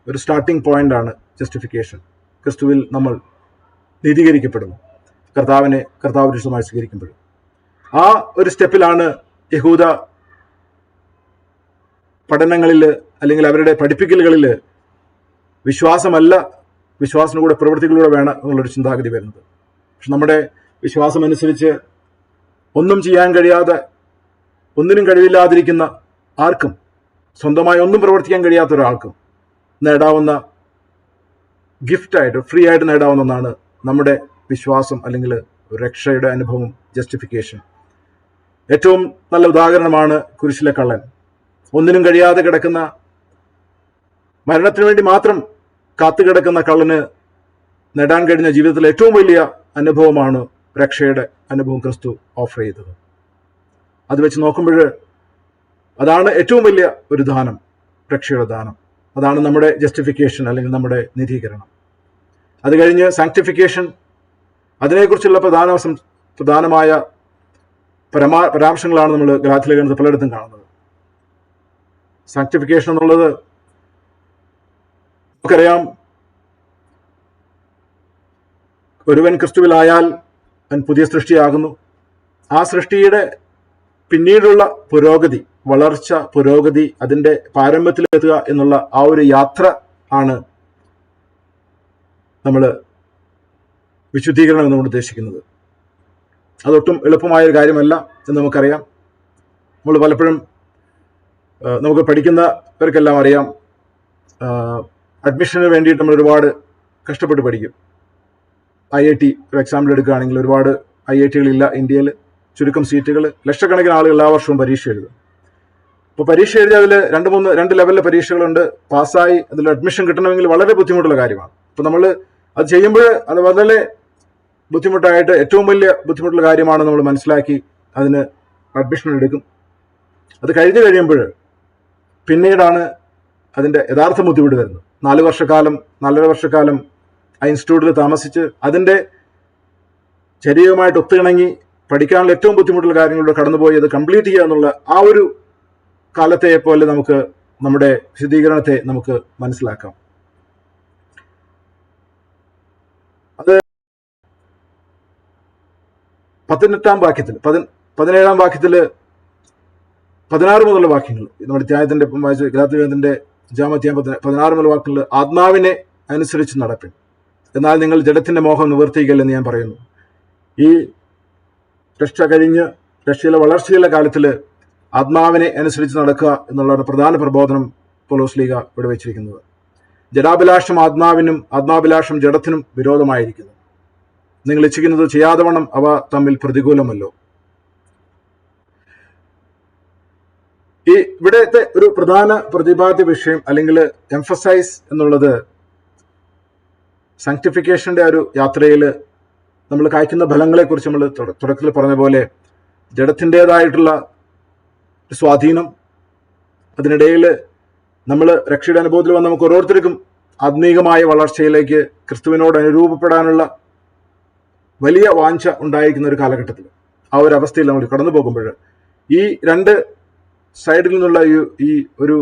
ഒരു സ്റ്റാർട്ടിംഗ് പോയിന്റാണ് ജസ്റ്റിഫിക്കേഷൻ. ക്രിസ്തുവിൽ നമ്മൾ നീതീകരിക്കപ്പെടുന്നു, കർത്താവിനെ കർത്താവ് വിശുദ്ധമായി സ്വീകരിക്കുമ്പോൾ. ആ ഒരു സ്റ്റെപ്പിലാണ് യഹൂദ പഠനങ്ങളിൽ അല്ലെങ്കിൽ അവരുടെ പഠിപ്പിക്കലുകളിൽ വിശ്വാസമല്ല, വിശ്വാസത്തിന് കൂടെ പ്രവൃത്തികളിലൂടെ വേണം എന്നുള്ളൊരു ചിന്താഗതി വരുന്നത്. പക്ഷെ നമ്മുടെ വിശ്വാസം അനുസരിച്ച് ഒന്നും ചെയ്യാൻ കഴിയാതെ, ഒന്നിനും കഴിവില്ലാതിരിക്കുന്ന ആർക്കും, സ്വന്തമായി ഒന്നും പ്രവർത്തിക്കാൻ കഴിയാത്ത ഒരാൾക്കും നേടാവുന്ന ഗിഫ്റ്റായിട്ട്, ഫ്രീ ആയിട്ട് നേടാവുന്ന ഒന്നാണ് നമ്മുടെ വിശ്വാസം അല്ലെങ്കിൽ രക്ഷയുടെ അനുഭവം, ജസ്റ്റിഫിക്കേഷൻ. ഏറ്റവും നല്ല ഉദാഹരണമാണ് കുരിശിലെ കള്ളൻ. ഒന്നിനും കഴിയാതെ കിടക്കുന്ന, മരണത്തിന് വേണ്ടി മാത്രം കാത്തുകിടക്കുന്ന കള്ളന് നേടാൻ കഴിഞ്ഞ ജീവിതത്തിലെ ഏറ്റവും വലിയ അനുഭവമാണ് രക്ഷയുടെ അനുഭവം ക്രിസ്തു ഓഫർ ചെയ്തത്. അത് വെച്ച് നോക്കുമ്പോൾ അതാണ് ഏറ്റവും വലിയ ഒരു ദാനം, രക്ഷയുടെ ദാനം. അതാണ് നമ്മുടെ ജസ്റ്റിഫിക്കേഷൻ അല്ലെങ്കിൽ നമ്മുടെ നീതീകരണം. അത് കഴിഞ്ഞ് സാങ്ക്ടിഫിക്കേഷൻ, അതിനെക്കുറിച്ചുള്ള പ്രധാനമായ പരാമർശങ്ങളാണ് നമ്മൾ ഗലാത്യ ലേഖനത്തിൽ പലയിടത്തും കാണുന്നത്. സാങ്ക്ടിഫിക്കേഷൻ എന്നുള്ളത് നമുക്കറിയാം, ഒരുവൻ ക്രിസ്തുവിലായാൽ അവൻ പുതിയ സൃഷ്ടിയാകുന്നു. ആ സൃഷ്ടിയുടെ പിന്നീടുള്ള പുരോഗതി, വളർച്ച, പുരോഗതി, അതിൻ്റെ പാരമ്യത്തിലെത്തുക എന്നുള്ള ആ ഒരു യാത്ര ആണ് നമ്മൾ വിശുദ്ധീകരണം എന്നുകൊണ്ട് ഉദ്ദേശിക്കുന്നത്. അതൊട്ടും എളുപ്പമായൊരു കാര്യമല്ല എന്ന് നമുക്കറിയാം. നമ്മൾ പലപ്പോഴും നമുക്ക് പഠിക്കുന്നവർക്കെല്ലാം അറിയാം, അഡ്മിഷന് വേണ്ടിയിട്ട് നമ്മൾ ഒരുപാട് കഷ്ടപ്പെട്ട് പഠിക്കും. IIT ഒരു എക്സാമ്പിൾ എടുക്കുകയാണെങ്കിൽ ഒരുപാട് IITകളില്ല ഇന്ത്യയിൽ, ചുരുക്കം സീറ്റുകൾ, ലക്ഷക്കണക്കിന് ആളുകൾ എല്ലാ വർഷവും പരീക്ഷ എഴുതും. ഇപ്പോൾ പരീക്ഷ എഴുതി അതിൽ രണ്ട് ലെവലിലെ പരീക്ഷകളുണ്ട്. പാസ്സായി അതിൽ അഡ്മിഷൻ കിട്ടണമെങ്കിൽ വളരെ ബുദ്ധിമുട്ടുള്ള കാര്യമാണ്. അപ്പോൾ നമ്മൾ അത് ചെയ്യുമ്പോൾ അത് വളരെ ബുദ്ധിമുട്ടായിട്ട്, ഏറ്റവും വലിയ ബുദ്ധിമുട്ടുള്ള കാര്യമാണ് നമ്മൾ മനസ്സിലാക്കി അതിന് അഡ്മിഷൻ എടുക്കും. അത് കഴിഞ്ഞ് കഴിയുമ്പോൾ പിന്നീടാണ് അതിൻ്റെ യഥാർത്ഥ ബുദ്ധിമുട്ട് വരുന്നത്. 4 വർഷക്കാലം ആ ഇൻസ്റ്റിറ്റ്യൂട്ടിൽ താമസിച്ച് അതിൻ്റെ ശരീരവുമായിട്ട് ഒത്തിണങ്ങി പഠിക്കാനുള്ള ഏറ്റവും ബുദ്ധിമുട്ടുള്ള കാര്യങ്ങളിലൂടെ കടന്നുപോയി അത് കംപ്ലീറ്റ് ചെയ്യുക എന്നുള്ള ആ ഒരു കാലത്തെ പോലെ നമുക്ക് നമ്മുടെ വിശദീകരണത്തെ നമുക്ക് മനസ്സിലാക്കാം. അത് 18-ാം വാക്യത്തിൽ 17-ാം വാക്യത്തിൽ 16 മുതലുള്ള വാക്യങ്ങൾ, നമ്മുടെ അധ്യായത്തിന്റെ ഗലാത്യ ലേഖനത്തിന്റെ 5-ാം അധ്യായം 16 മുതലുള്ള വാക്യങ്ങൾ, ആത്മാവിനെ അനുസരിച്ച് നടപ്പിൻ, എന്നാൽ നിങ്ങൾ ജഡത്തിന്റെ മോഹം നിവർത്തിയില്ലെന്ന് ഞാൻ പറയുന്നു. ഈ രക്ഷ കഴിഞ്ഞ് രക്ഷയിലെ വളർച്ചയിലെ കാലത്തിൽ ആത്മാവിനെ അനുസരിച്ച് നടക്കുക എന്നുള്ളതാണ് പ്രധാന പ്രബോധനം പൗലോസ് ഇവിടെ വെച്ചിരിക്കുന്നത്. ജഡാഭിലാഷം ആത്മാവിനും ആത്മാഭിലാഷം ജഡത്തിനും വിരോധമായിരിക്കുന്നു. നിങ്ങൾ ഇച്ഛിക്കുന്നത് ചെയ്യാതെ വണ്ണം അവ തമ്മിൽ പ്രതികൂലമല്ലോ. ഈ ഇവിടത്തെ ഒരു പ്രധാന പ്രതിപാദ്യ വിഷയം അല്ലെങ്കിൽ എംഫസൈസ് എന്നുള്ളത് സാങ്ക്ടിഫിക്കേഷന്റെ ഒരു യാത്രയിൽ നമ്മൾ കായ്ക്കുന്ന ഫലങ്ങളെക്കുറിച്ച് നമ്മൾ തുടക്കത്തിൽ പറഞ്ഞ പോലെ ജഡത്തിൻ്റെതായിട്ടുള്ള സ്വാധീനം, അതിനിടയിൽ നമ്മൾ രക്ഷയുടെ അനുഭവത്തിൽ വന്ന നമുക്ക് ഓരോരുത്തർക്കും ആത്മീകമായ വളർച്ചയിലേക്ക് ക്രിസ്തുവിനോട് അനുരൂപപ്പെടാനുള്ള വലിയ വാഞ്ച ഉണ്ടായിരിക്കുന്ന ഒരു കാലഘട്ടത്തിൽ, ആ ഒരു അവസ്ഥയിൽ നമ്മൾ കടന്നു പോകുമ്പോൾ ഈ രണ്ട് സൈഡിൽ നിന്നുള്ള ഈ ഒരു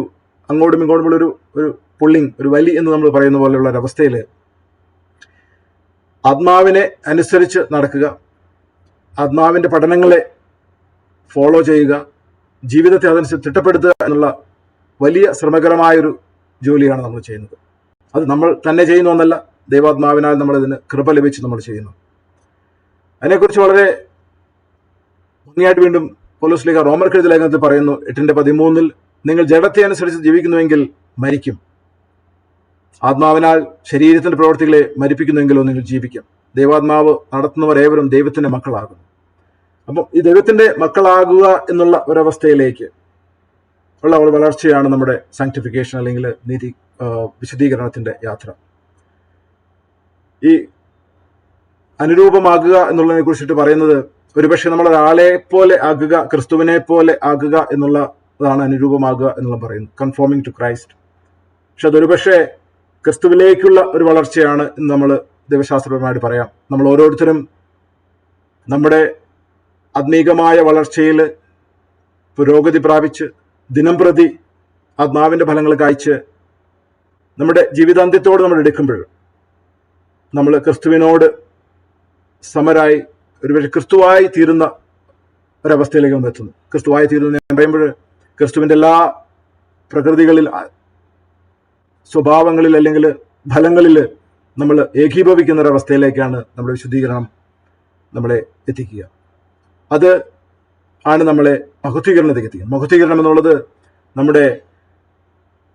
അങ്ങോട്ടും ഇങ്ങോട്ടുമുള്ള ഒരു പുള്ളിങ്, ഒരു വലി എന്ന് നമ്മൾ പറയുന്ന പോലെയുള്ള ഒരു അവസ്ഥയിൽ ആത്മാവിനെ അനുസരിച്ച് നടക്കുക, ആത്മാവിൻ്റെ പഠനങ്ങളെ ഫോളോ ചെയ്യുക, ജീവിതത്തെ അതനുസരിച്ച് തിട്ടപ്പെടുത്തുക എന്നുള്ള വലിയ ശ്രമകരമായൊരു ജോലിയാണ് നമ്മൾ ചെയ്യുന്നത്. അത് നമ്മൾ തന്നെ ചെയ്യുന്ന ഒന്നല്ല, ദൈവാത്മാവിനാൽ നമ്മളതിന് കൃപ ലഭിച്ച് നമ്മൾ ചെയ്യുന്നു. അതിനെക്കുറിച്ച് വളരെ ഭംഗിയായിട്ട് വീണ്ടും പൗലോസ് ശ്ലീഹ റോമർക്കെഴുതിയ ലേഖനത്തിൽ പറയുന്നു 8:13, നിങ്ങൾ ജഡത്തെ അനുസരിച്ച് ജീവിക്കുന്നുവെങ്കിൽ മരിക്കും, ആത്മാവിനാൽ ശരീരത്തിന്റെ പ്രവൃത്തികളെ മരിപ്പിക്കുന്നുവെങ്കിലോ നിങ്ങൾ ജീവിക്കും. ദൈവാത്മാവ് നടത്തുന്നവർ ഏവരും ദൈവത്തിന്റെ മക്കളാകുന്നു. അപ്പം ഈ ദൈവത്തിന്റെ മക്കളാകുക എന്നുള്ള ഒരവസ്ഥയിലേക്ക് ഉള്ള ഒരു വളർച്ചയാണ് നമ്മുടെ സാങ്ക്ടിഫിക്കേഷൻ അല്ലെങ്കിൽ വിശുദ്ധീകരണത്തിന്റെ യാത്ര. ഈ അനുരൂപമാകുക എന്നുള്ളതിനെ കുറിച്ചിട്ട് പറയുന്നത് ഒരുപക്ഷെ നമ്മൾ ഒരാളെ പോലെ ആകുക, ക്രിസ്തുവിനെ പോലെ ആകുക എന്നുള്ളതാണ് അനുരൂപമാകുക എന്നുള്ള പറയുന്നത്, കൺഫോമിങ് ടു ക്രൈസ്റ്റ്. പക്ഷെ അതൊരുപക്ഷെ ക്രിസ്തുവിലേക്കുള്ള ഒരു വളർച്ചയാണ് എന്ന് നമ്മൾ ദൈവശാസ്ത്രപരമായിട്ട് പറയാം. നമ്മൾ ഓരോരുത്തരും നമ്മുടെ ആത്മീകമായ വളർച്ചയിൽ പുരോഗതി പ്രാപിച്ച് ദിനം പ്രതി ആത്മാവിൻ്റെ ഫലങ്ങൾ കായ്ച്ച് നമ്മുടെ ജീവിതാന്ത്യത്തോട് നമ്മൾ എടുക്കുമ്പോൾ നമ്മൾ ക്രിസ്തുവിനോട് സമരായി ഒരുപക്ഷെ ക്രിസ്തുവായി തീരുന്ന ഒരവസ്ഥയിലേക്ക് നമ്മൾ എത്തുന്നു. ക്രിസ്തുവായി തീരുന്ന ഞാൻ പറയുമ്പോൾ ക്രിസ്തുവിൻ്റെ എല്ലാ പ്രകൃതികളിൽ, സ്വഭാവങ്ങളിൽ അല്ലെങ്കിൽ ഫലങ്ങളിൽ നമ്മൾ ഏകീഭവിക്കുന്ന ഒരവസ്ഥയിലേക്കാണ് നമ്മുടെ വിശുദ്ധീകരണം നമ്മളെ എത്തിക്കുക. അത് ആണ് നമ്മളെ മഹത്വീകരണത്തിലേക്ക് എത്തിക്കുന്നത്. മഹത്വീകരണം എന്നുള്ളത് നമ്മുടെ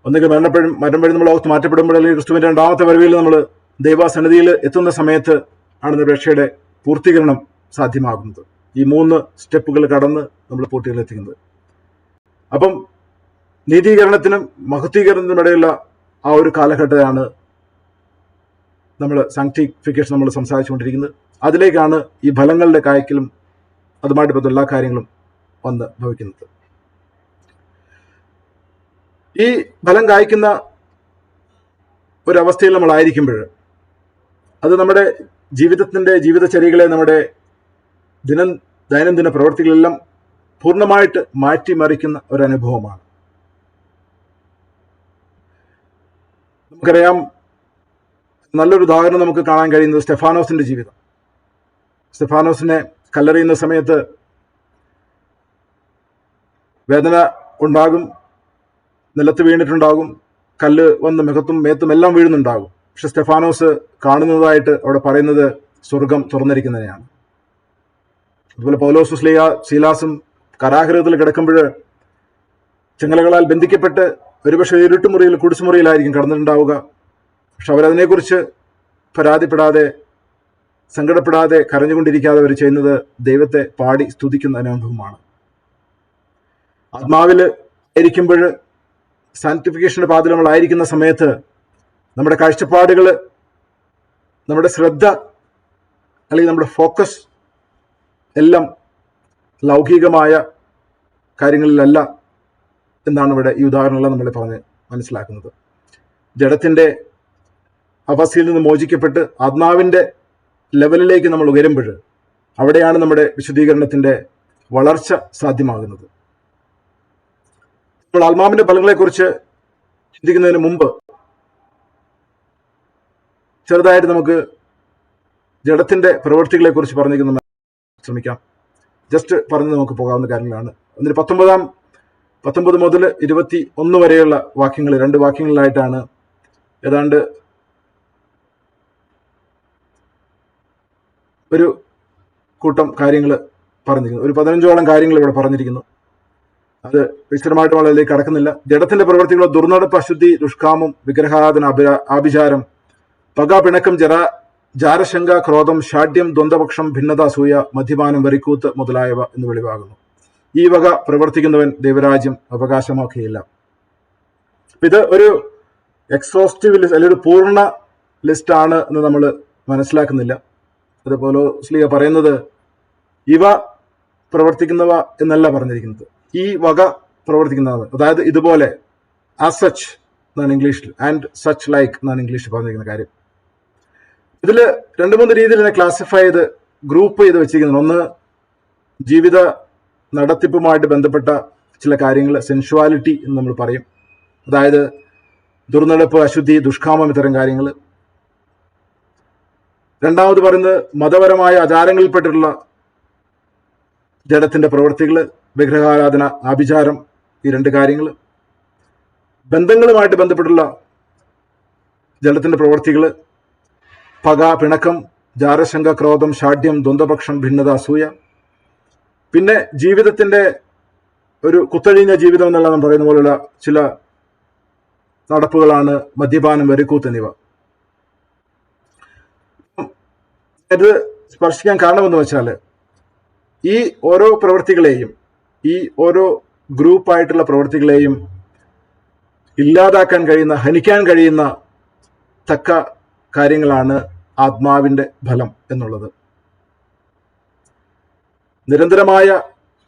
ഒന്നുകിൽ മരണപ്പെടും നമ്മൾ ലോകത്ത് മാറ്റപ്പെടുമ്പോൾ, അല്ലെങ്കിൽ ക്രിസ്തുവിന്റെ രണ്ടാമത്തെ വരവിൽ നമ്മൾ ദൈവസന്നിധിയിൽ എത്തുന്ന സമയത്ത് ആണ് നമ്മുടെ രക്ഷയുടെ പൂർത്തീകരണം സാധ്യമാകുന്നത്. ഈ 3 സ്റ്റെപ്പുകൾ കടന്ന് നമ്മൾ പൂർത്തീകരണത്തിലെത്തിക്കുന്നത്. അപ്പം നീതീകരണത്തിനും മഹത്വീകരണത്തിനും ഇടയിലുള്ള ആ ഒരു കാലഘട്ടമാണ് നമ്മൾ സാങ്ക്ടിഫിക്കേഷൻ നമ്മൾ സംസാരിച്ചുകൊണ്ടിരിക്കുന്നത്. അതിലേക്കാണ് ഈ ഫലങ്ങളുടെ കായ്ക്കലും അതുമായിട്ട് ബന്ധപ്പെട്ട എല്ലാ കാര്യങ്ങളും വന്ന് ഭവിക്കുന്നത്. ഈ ഫലം കായ്ക്കുന്ന ഒരവസ്ഥയിൽ നമ്മളായിരിക്കുമ്പോൾ അത് നമ്മുടെ ജീവിതചര്യകളെ, നമ്മുടെ ദൈനംദിന പ്രവൃത്തികളെല്ലാം പൂർണ്ണമായിട്ട് മാറ്റിമറിക്കുന്ന ഒരനുഭവമാണ്. നമുക്കറിയാം, നല്ലൊരു ഉദാഹരണം നമുക്ക് കാണാൻ കഴിയുന്നത് സ്റ്റെഫാനോസിന്റെ ജീവിതം. സ്റ്റെഫാനോസിനെ കല്ലെറിയുന്ന സമയത്ത് വേദന ഉണ്ടാകും, നിലത്ത് വീണിട്ടുണ്ടാകും, കല്ല് വന്ന് മുഖത്തും മേത്തും എല്ലാം വീഴുന്നുണ്ടാകും. പക്ഷെ സ്റ്റെഫാനോസ് കാണുന്നതായിട്ട് അവിടെ പറയുന്നത് സ്വർഗം തുറന്നിരിക്കുന്നതിനെയാണ്. അതുപോലെ പൗലോസും ശീലാസും കാരാഗൃഹത്തിൽ കിടക്കുമ്പോൾ ചങ്ങലകളാൽ ബന്ധിക്കപ്പെട്ട് ഒരുപക്ഷെ ഇരുട്ടുമുറിയിൽ, കുടിച്ചുമുറിയിലായിരിക്കും കടന്നിട്ടുണ്ടാവുക. പക്ഷെ അവരതിനെക്കുറിച്ച് പരാതിപ്പെടാതെ, സങ്കടപ്പെടാതെ, കരഞ്ഞുകൊണ്ടിരിക്കാതെ അവർ ചെയ്യുന്നത് ദൈവത്തെ പാടി സ്തുതിക്കുന്ന അനുഭവമാണ്. ആത്മാവിൽ ആയിരിക്കുമ്പോൾ, സാങ്ക്ടിഫിക്കേഷന്റെ പാതയിൽ നമ്മളായിരിക്കുന്ന സമയത്ത് നമ്മുടെ കാഴ്ചപ്പാടുകൾ, നമ്മുടെ ശ്രദ്ധ അല്ലെങ്കിൽ നമ്മുടെ ഫോക്കസ് എല്ലാം ലൗകികമായ കാര്യങ്ങളിലല്ല എന്നാണ് ഇവിടെ ഈ ഉദാഹരണങ്ങൾ നമ്മളെ പറഞ്ഞ് മനസ്സിലാക്കുന്നത്. ജഡത്തിന്റെ അവസ്ഥയിൽ നിന്ന് മോചിക്കപ്പെട്ട് ആത്മാവിന്റെ ലെവലിലേക്ക് നമ്മൾ ഉയരുമ്പോൾ അവിടെയാണ് നമ്മുടെ വിശുദ്ധീകരണത്തിന്റെ വളർച്ച സാധ്യമാകുന്നത്. ഇപ്പോൾ ആത്മാവിന്റെ ഫലങ്ങളെക്കുറിച്ച് ചിന്തിക്കുന്നതിന് മുമ്പ് ചെറുതായിട്ട് നമുക്ക് ജഡത്തിന്റെ പ്രവൃത്തികളെ കുറിച്ച് പറഞ്ഞിരിക്കുന്ന ശ്രമിക്കാം. ജസ്റ്റ് പറഞ്ഞ് നമുക്ക് പോകാവുന്ന കാര്യങ്ങളാണ്. അതിന് 19 മുതൽ 21 വരെയുള്ള വാക്യങ്ങൾ, 2 വാക്യങ്ങളിലായിട്ടാണ് ഏതാണ്ട് ഒരു കൂട്ടം കാര്യങ്ങൾ പറഞ്ഞിരിക്കുന്നു. ഒരു 15ഓളം കാര്യങ്ങൾ ഇവിടെ പറഞ്ഞിരിക്കുന്നു. അത് വിശദമായിട്ട് വളരെയിലേക്ക് കടക്കുന്നില്ല. ജഡത്തിന്റെ പ്രവൃത്തികളോ ദുർനടപ്പ്, അശുദ്ധി, ദുഷ്കാമം, വിഗ്രഹാരാധന, ആഭിചാരം, പക, പിണക്കം, ജാരശങ്ക, ക്രോധം, ഷാഢ്യം, ദ്വന്ദ്വപക്ഷം, ഭിന്നത, അസൂയ, മദ്യപാനം, വെറിക്കൂത്ത് മുതലായവ എന്ന് വെളിവാകുന്നു. ഈ വക പ്രവർത്തിക്കുന്നവൻ ദൈവരാജ്യം അവകാശമാക്കുകയില്ല. ഇത് ഒരു എക്സോസ്റ്റീവ് ലിസ്റ്റ് അല്ലെങ്കിൽ ഒരു പൂർണ്ണ ലിസ്റ്റ് ആണ് എന്ന് നമ്മൾ മനസ്സിലാക്കുന്നില്ല. അതുപോലെ സ്ലീഹ പറയുന്നത് ഇവ പ്രവർത്തിക്കുന്നവ എന്നല്ല പറഞ്ഞിരിക്കുന്നത്, ഈ വക പ്രവർത്തിക്കുന്നവ. അതായത് ഇതുപോലെ, ആസ് സച്ച് എന്നാണ് ഇംഗ്ലീഷിൽ, ആൻഡ് സച്ച് ലൈക്ക് എന്നാണ് ഇംഗ്ലീഷിൽ പറഞ്ഞിരിക്കുന്ന കാര്യം. ഇതിൽ 2-3 രീതിയിൽ ഇതിനെ ക്ലാസിഫൈ ചെയ്ത് ഗ്രൂപ്പ് ചെയ്ത് വെച്ചിരിക്കുന്നു. ഒന്ന്, ജീവിത നടത്തിപ്പുമായിട്ട് ബന്ധപ്പെട്ട ചില കാര്യങ്ങൾ, സെൻഷ്വാലിറ്റി എന്ന് നമ്മൾ പറയും. അതായത് ദുർനടപ്പ്, അശുദ്ധി, ദുഷ്കാമം, ഇത്തരം കാര്യങ്ങൾ. രണ്ടാമത് പറയുന്നത് മതപരമായ ആചാരങ്ങളിൽപ്പെട്ടിട്ടുള്ള ജഡത്തിന്റെ പ്രവൃത്തികൾ, വിഗ്രഹാരാധന, ആഭിചാരം, ഈ 2 കാര്യങ്ങൾ. ബന്ധങ്ങളുമായിട്ട് ബന്ധപ്പെട്ടുള്ള ജഡത്തിന്റെ പ്രവൃത്തികൾ, പക, പിണക്കം, ജാരശങ്ക, ക്രോധം, ഷാഢ്യം, ദ്വന്ദ്വപക്ഷം, ഭിന്നത, അസൂയ. പിന്നെ ജീവിതത്തിന്റെ ഒരു കുത്തഴിഞ്ഞ ജീവിതം എന്നുള്ള നാം പറയുന്ന പോലുള്ള ചില നടപ്പുകളാണ് മദ്യപാനം, വെറിക്കൂത്ത് എന്നിവ. ഇത് സ്പർശിക്കാൻ കാരണമെന്ന് വെച്ചാൽ ഈ ഓരോ പ്രവൃത്തികളെയും, ഈ ഓരോ ഗ്രൂപ്പായിട്ടുള്ള പ്രവൃത്തികളെയും ഇല്ലാതാക്കാൻ കഴിയുന്ന, ഹനിക്കാൻ കഴിയുന്ന തക്ക കാര്യങ്ങളാണ് ആത്മാവിന്റെ ഫലം എന്നുള്ളത്. നിരന്തരമായ,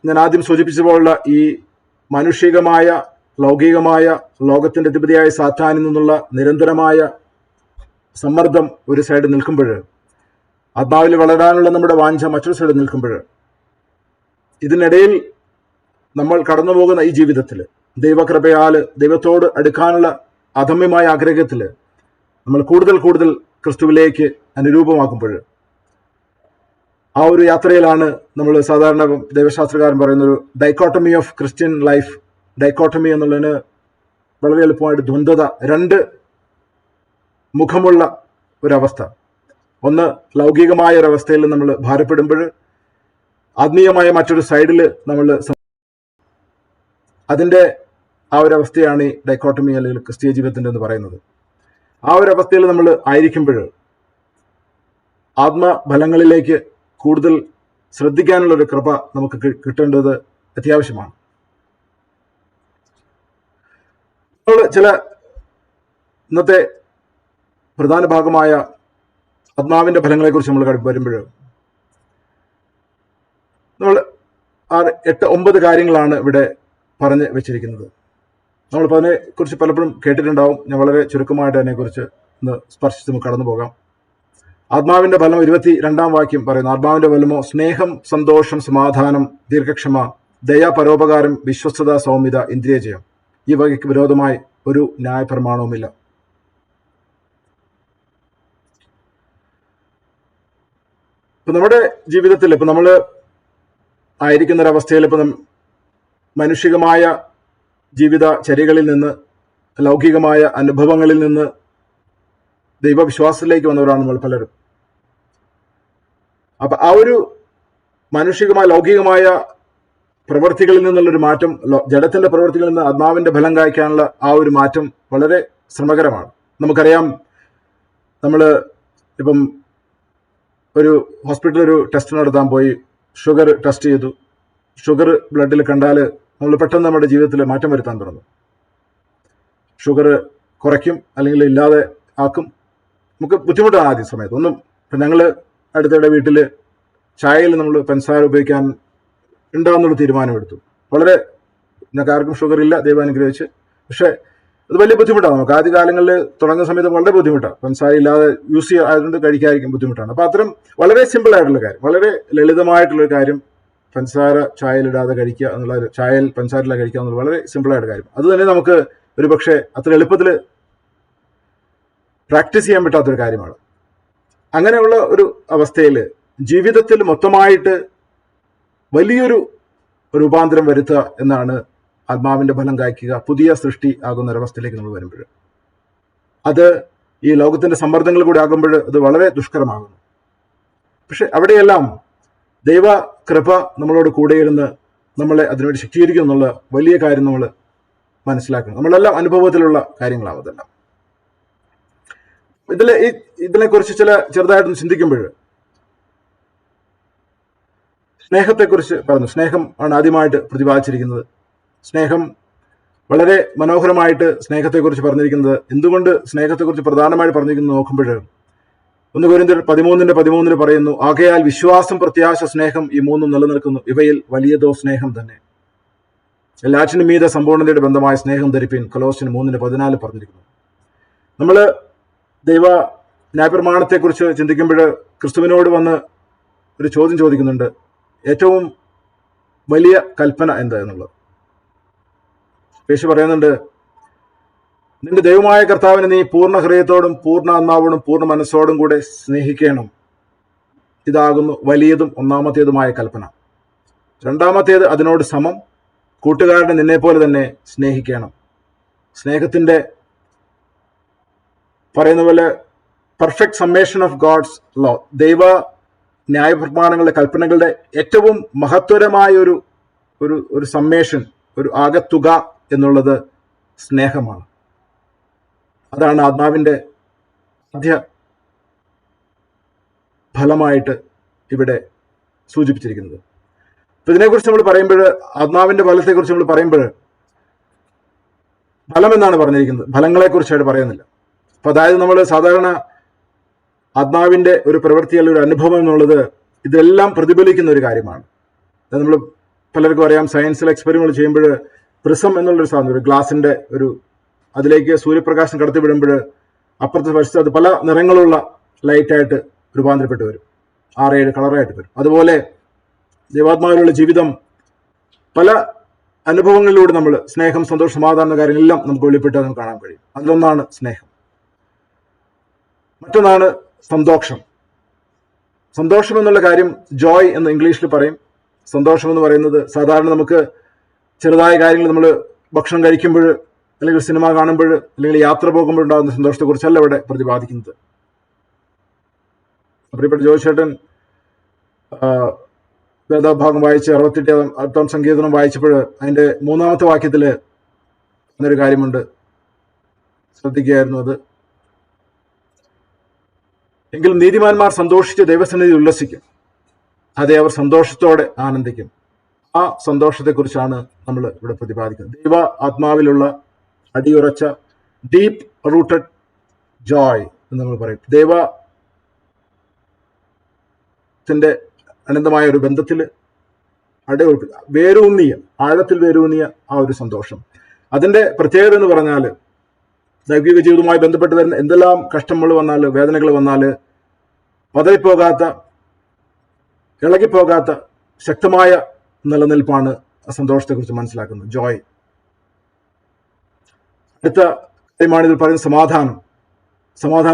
ഞാൻ ആദ്യം സൂചിപ്പിച്ചപോലുള്ള ഈ മാനുഷികമായ, ലൗകികമായ, ലോകത്തിന്റെ അധിപതിയായ സാത്താനിൽ നിന്നുള്ള നിരന്തരമായ സമ്മർദ്ദം ഒരു സൈഡ് നിൽക്കുമ്പോൾ, ആത്മാവിൽ വളരാനുള്ള നമ്മുടെ വാഞ്ച മറ്റൊരു സൈഡ് നിൽക്കുമ്പോൾ, ഇതിനിടയിൽ നമ്മൾ കടന്നു പോകുന്ന ഈ ജീവിതത്തിൽ ദൈവകൃപയാൽ ദൈവത്തോട് അടുക്കാനുള്ള അദമ്യമായ ആഗ്രഹത്തിൽ നമ്മൾ കൂടുതൽ കൂടുതൽ ക്രിസ്തുവിലേക്ക് അനുരൂപമാക്കുമ്പോൾ, ആ ഒരു യാത്രയിലാണ് നമ്മൾ സാധാരണ ദൈവശാസ്ത്രകാരൻ പറയുന്ന ഒരു dichotomy of Christian life. Dichotomy എന്നുള്ളതിന് വളരെ എളുപ്പമായിട്ട് ദ്വന്ദ്വത, രണ്ട് മുഖമുള്ള ഒരവസ്ഥ. ഒന്ന് ലൗകികമായ ഒരവസ്ഥയിൽ നമ്മൾ ഭാരപ്പെടുമ്പോൾ ആത്മീയമായ മറ്റൊരു സൈഡിൽ നമ്മൾ അതിൻ്റെ ആ ഒരു അവസ്ഥയാണ് ഈ ഡൈക്കോട്ടമി അല്ലെങ്കിൽ ക്രിസ്തീയ ജീവിതത്തിൻ്റെ എന്ന് പറയുന്നത്. ആ ഒരു അവസ്ഥയിൽ നമ്മൾ ആയിരിക്കുമ്പോൾ ആത്മഫലങ്ങളിലേക്ക് കൂടുതൽ ശ്രദ്ധിക്കാനുള്ള ഒരു കൃപ നമുക്ക് കിട്ടേണ്ടത് അത്യാവശ്യമാണ്. നമ്മൾ ചില ഇന്നത്തെ പ്രധാന ഭാഗമായ ആത്മാവിൻ്റെ ഫലങ്ങളെക്കുറിച്ച് നമ്മൾ വരുമ്പോൾ നമ്മൾ 6, 8, 9 കാര്യങ്ങളാണ് ഇവിടെ പറഞ്ഞ് വെച്ചിരിക്കുന്നത്. നമ്മളിപ്പോൾ അതിനെക്കുറിച്ച് പലപ്പോഴും കേട്ടിട്ടുണ്ടാവും. ഞാൻ വളരെ ചുരുക്കമായിട്ട് അതിനെക്കുറിച്ച് ഒന്ന് സ്പർശിച്ച് നമുക്ക് കടന്നു പോകാം. ആത്മാവിന്റെ ഫലം 22-ാം വാക്യം പറയുന്നു, ആത്മാവിന്റെ ഫലമോ സ്നേഹം, സന്തോഷം, സമാധാനം, ദീർഘക്ഷമ, ദയ, പരോപകാരം, വിശ്വസ്തത, സൗമ്യത, ഇന്ദ്രിയജയം. ഈ വകയ്ക്ക് വിരോധമായി ഒരു ന്യായപ്രമാണവുമില്ല. ഇപ്പൊ നമ്മുടെ ജീവിതത്തിൽ ഇപ്പൊ നമ്മൾ ആയിരിക്കുന്ന ഒരവസ്ഥയിൽ ഇപ്പൊ മാനുഷികമായ ജീവിത ചര്യകളിൽ നിന്ന്, ലൗകികമായ അനുഭവങ്ങളിൽ നിന്ന് ദൈവവിശ്വാസത്തിലേക്ക് വന്നവരാണ് നമ്മൾ പലരും. അപ്പൊ ആ ഒരു മാനുഷികമായ ലൗകികമായ പ്രവൃത്തികളിൽ നിന്നുള്ളൊരു മാറ്റം, ജഡത്തിന്റെ പ്രവൃത്തികളിൽ നിന്ന് ആത്മാവിന്റെ ഫലം കായ്ക്കാനുള്ള ആ ഒരു മാറ്റം വളരെ ശ്രമകരമാണ്. നമുക്കറിയാം, നമ്മൾ ഇപ്പം ഒരു ഹോസ്പിറ്റലിൽ ഒരു ടെസ്റ്റ് നടത്താൻ പോയി, ഷുഗർ ടെസ്റ്റ് ചെയ്തു. ഷുഗർ ബ്ലഡിൽ കണ്ടാൽ നമ്മൾ പെട്ടെന്ന് നമ്മുടെ ജീവിതത്തിൽ മാറ്റം വരുത്താൻ തുടങ്ങും. ഷുഗർ കുറയ്ക്കും അല്ലെങ്കിൽ ഇല്ലാതെ ആക്കും. നമുക്ക് ബുദ്ധിമുട്ടാണ് ആദ്യ സമയത്ത്. ഇപ്പം ഞങ്ങൾ അടുത്തിടെ വീട്ടിൽ ചായയിൽ നമ്മൾ പഞ്ചസാര ഉപയോഗിക്കാൻ ഉണ്ടാകുന്നുള്ള തീരുമാനമെടുത്തു. വളരെ ഞങ്ങൾക്ക് ആർക്കും ഷുഗർ ഇല്ല, ദൈവം അനുഗ്രഹിച്ച്. പക്ഷേ അത് വലിയ ബുദ്ധിമുട്ടാണ്. നമുക്ക് ആദ്യ കാലങ്ങളിൽ തുടങ്ങുന്ന സമയത്ത് വളരെ ബുദ്ധിമുട്ടാണ്. പഞ്ചസാര ഇല്ലാതെ യൂസ് ചെയ്യാതുകൊണ്ട് കഴിക്കാതിരിക്കും ബുദ്ധിമുട്ടാണ്. അപ്പോൾ അത്തരം വളരെ സിമ്പിൾ ആയിട്ടുള്ള കാര്യം, വളരെ ലളിതമായിട്ടുള്ളൊരു കാര്യം, പഞ്ചസാര ചായയിലിടാതെ കഴിക്കുക എന്നുള്ള, ചായയിൽ പഞ്ചസാരയില്ലാതെ കഴിക്കുക എന്നുള്ള വളരെ സിമ്പിളായിട്ട് കാര്യം. അത് തന്നെ നമുക്ക് ഒരു പക്ഷേ അത്ര എളുപ്പത്തിൽ പ്രാക്ടീസ് ചെയ്യാൻ പറ്റാത്തൊരു കാര്യമാണ്. അങ്ങനെയുള്ള ഒരു അവസ്ഥയിൽ ജീവിതത്തിൽ മൊത്തമായിട്ട് വലിയൊരു രൂപാന്തരം വരുത്തുക എന്നാണ് ആത്മാവിന്റെ ഫലം കായ്ക്കുക, പുതിയ സൃഷ്ടി ആകുന്ന ഒരവസ്ഥയിലേക്ക് നമ്മൾ വരുമ്പോൾ. അത് ഈ ലോകത്തിന്റെ സമ്മർദ്ദങ്ങൾ കൂടി ആകുമ്പോൾ അത് വളരെ ദുഷ്കരമാകുന്നു. പക്ഷെ അവിടെയെല്ലാം ദൈവ കൃപ നമ്മളോട് കൂടെയിരുന്ന് നമ്മളെ അതിനുവേണ്ടി ശക്തീകരിക്കും എന്നുള്ള വലിയ കാര്യം നമ്മൾ മനസ്സിലാക്കണം. നമ്മളെല്ലാം അനുഭവത്തിലുള്ള കാര്യങ്ങളാവും അതെല്ലാം. ഇതിനെക്കുറിച്ച് ചെറുതായിട്ടൊന്ന് ചിന്തിക്കുമ്പോൾ സ്നേഹത്തെക്കുറിച്ച് പറഞ്ഞു. സ്നേഹം ആണ് ആദ്യമായിട്ട് പ്രതിപാദിച്ചിരിക്കുന്നത്. സ്നേഹം വളരെ മനോഹരമായിട്ട് സ്നേഹത്തെക്കുറിച്ച് പറഞ്ഞിരിക്കുന്നത്. എന്തുകൊണ്ട് സ്നേഹത്തെക്കുറിച്ച് പ്രധാനമായിട്ട് പറഞ്ഞിരിക്കുന്നത് നോക്കുമ്പോൾ 1 കൊരിന്ത്യർ 13:13 പറയുന്നു, ആകയാൽ വിശ്വാസം, പ്രത്യാശ, സ്നേഹം, ഈ മൂന്നും നിലനിൽക്കുന്നു, ഇവയിൽ വലിയതോ സ്നേഹം തന്നെ. എല്ലാറ്റിനും മീതെ സമ്പൂർണ്ണതയുടെ ബന്ധമായ സ്നേഹം ധരിപ്പിൻ, കൊലോസ്യർ 3:14 പറഞ്ഞിരിക്കുന്നു. നമ്മൾ ദൈവ ന്യായപ്രമാണത്തെക്കുറിച്ച് ചിന്തിക്കുമ്പോൾ ക്രിസ്തുവിനോട് വന്ന് ഒരു ചോദ്യം ചോദിക്കുന്നുണ്ട്, ഏറ്റവും വലിയ കൽപ്പന എന്താ എന്നുള്ളത്. യേശു പറയുന്നുണ്ട്, നിന്റെ ദൈവമായ കർത്താവിനെ നീ പൂർണ്ണ ഹൃദയത്തോടും പൂർണ്ണ ആത്മാവോടും പൂർണ്ണ മനസ്സോടും കൂടെ സ്നേഹിക്കണം. ഇതാകുന്നു വലിയതും ഒന്നാമത്തേതുമായ കൽപ്പന. രണ്ടാമത്തേത് അതിനോട് സമം, കൂട്ടുകാരനെ നിന്നെപ്പോലെ തന്നെ സ്നേഹിക്കണം. സ്നേഹത്തിന്റെ പറയുന്ന പോലെ perfect summation of God's law, ദൈവ ന്യായപ്രമാണങ്ങളുടെ കൽപ്പനകളുടെ ഏറ്റവും മഹത്വരമായ ഒരു സമ്മേഷൻ, ഒരു ആകത്തുക എന്നുള്ളത് സ്നേഹമാണ്. അതാണ് ആത്മാവിന്റെ ആദ്യ ഫലമായിട്ട് ഇവിടെ സൂചിപ്പിച്ചിരിക്കുന്നത്. അപ്പൊ ഇതിനെക്കുറിച്ച് നമ്മൾ പറയുമ്പോൾ, ആത്മാവിന്റെ ഫലത്തെക്കുറിച്ച് നമ്മൾ പറയുമ്പോൾ ഫലം എന്നാണ് പറഞ്ഞിരിക്കുന്നത്, ഫലങ്ങളെക്കുറിച്ചായിട്ട് പറയുന്നില്ല. അപ്പൊ അതായത് നമ്മൾ സാധാരണ ആത്മാവിന്റെ ഒരു പ്രവൃത്തി അല്ലെങ്കിൽ ഒരു അനുഭവം എന്നുള്ളത് ഇതെല്ലാം പ്രതിഫലിക്കുന്ന ഒരു കാര്യമാണ്. നമ്മൾ പലർക്കും അറിയാം, സയൻസിൽ എക്സ്പെരിമെന്റ് ചെയ്യുമ്പോൾ പ്രിസം എന്നുള്ളൊരു സാധനം, ഒരു ഗ്ലാസിന്റെ അതിലേക്ക് സൂര്യപ്രകാശം കടത്തിവിടുമ്പോൾ അപ്പുറത്തെ വശത്ത് അത് പല നിറങ്ങളുള്ള ലൈറ്റായിട്ട് രൂപാന്തരപ്പെട്ട് വരും, 6-7 കളറായിട്ട് വരും. അതുപോലെ ദൈവാത്മാവിലുള്ള ജീവിതം പല അനുഭവങ്ങളിലൂടെ നമ്മൾ സ്നേഹം, സന്തോഷം, സമാധാന കാര്യങ്ങളെല്ലാം നമുക്ക് വെളിപ്പെട്ട് നമുക്ക് കാണാൻ കഴിയും. അതിലൊന്നാണ് സ്നേഹം. മറ്റൊന്നാണ് സന്തോഷം. സന്തോഷം എന്നുള്ള കാര്യം ജോയ് എന്ന് ഇംഗ്ലീഷിൽ പറയും. സന്തോഷം എന്ന് പറയുന്നത് സാധാരണ നമുക്ക് ചെറുതായ കാര്യങ്ങൾ, നമ്മൾ ഭക്ഷണം കഴിക്കുമ്പോൾ അല്ലെങ്കിൽ സിനിമ കാണുമ്പോൾ അല്ലെങ്കിൽ യാത്ര പോകുമ്പോൾ ഉണ്ടാകുന്ന സന്തോഷത്തെക്കുറിച്ചല്ല ഇവിടെ പ്രതിപാദിക്കുന്നത്. പ്രിയപ്പെട്ട ജോയിച്ചേട്ടൻ വേദഭാഗം വായിച്ച് 68-ാം സങ്കീർത്തനം വായിച്ചപ്പോൾ അതിന്റെ 3-ാമത്തെ വാക്യത്തിൽ എന്നൊരു കാര്യമുണ്ട്, ശ്രദ്ധിക്കുകയായിരുന്നു. അത് എങ്കിലും നീതിമാന്മാർ സന്തോഷിച്ച് ദൈവസന്നിധി ഉല്ലസിക്കും, അതെ അവർ സന്തോഷത്തോടെ ആനന്ദിക്കും. ആ സന്തോഷത്തെക്കുറിച്ചാണ് നമ്മൾ ഇവിടെ പ്രതിപാദിക്കുന്നത്. ദൈവ ആത്മാവിലുള്ള അടിയുറച്ച ഡീപ്പ് റൂട്ടഡ് ജോയ് എന്ന് നമ്മൾ പറയും. ദൈവത്തിന്റെ അനന്തമായ ഒരു ബന്ധത്തിൽ ആഴത്തിൽ വേരൂന്നിയ ആ ഒരു സന്തോഷം. അതിന്റെ പ്രത്യേകത എന്ന് പറഞ്ഞാൽ ദൈവിക ജീവിതവുമായി ബന്ധപ്പെട്ട് വരുന്ന എന്തെല്ലാം കഷ്ടങ്ങൾ വന്നാൽ, വേദനകൾ വന്നാൽ പതറിപ്പോകാത്ത, ഇളകിപ്പോകാത്ത ശക്തമായ നിലനിൽപ്പാണ് ആ സന്തോഷത്തെക്കുറിച്ച് മനസ്സിലാക്കുന്നത്. ജോയ്. അടുത്ത കാര്യമാണ് ഇതിൽ പറയുന്ന സമാധാനം.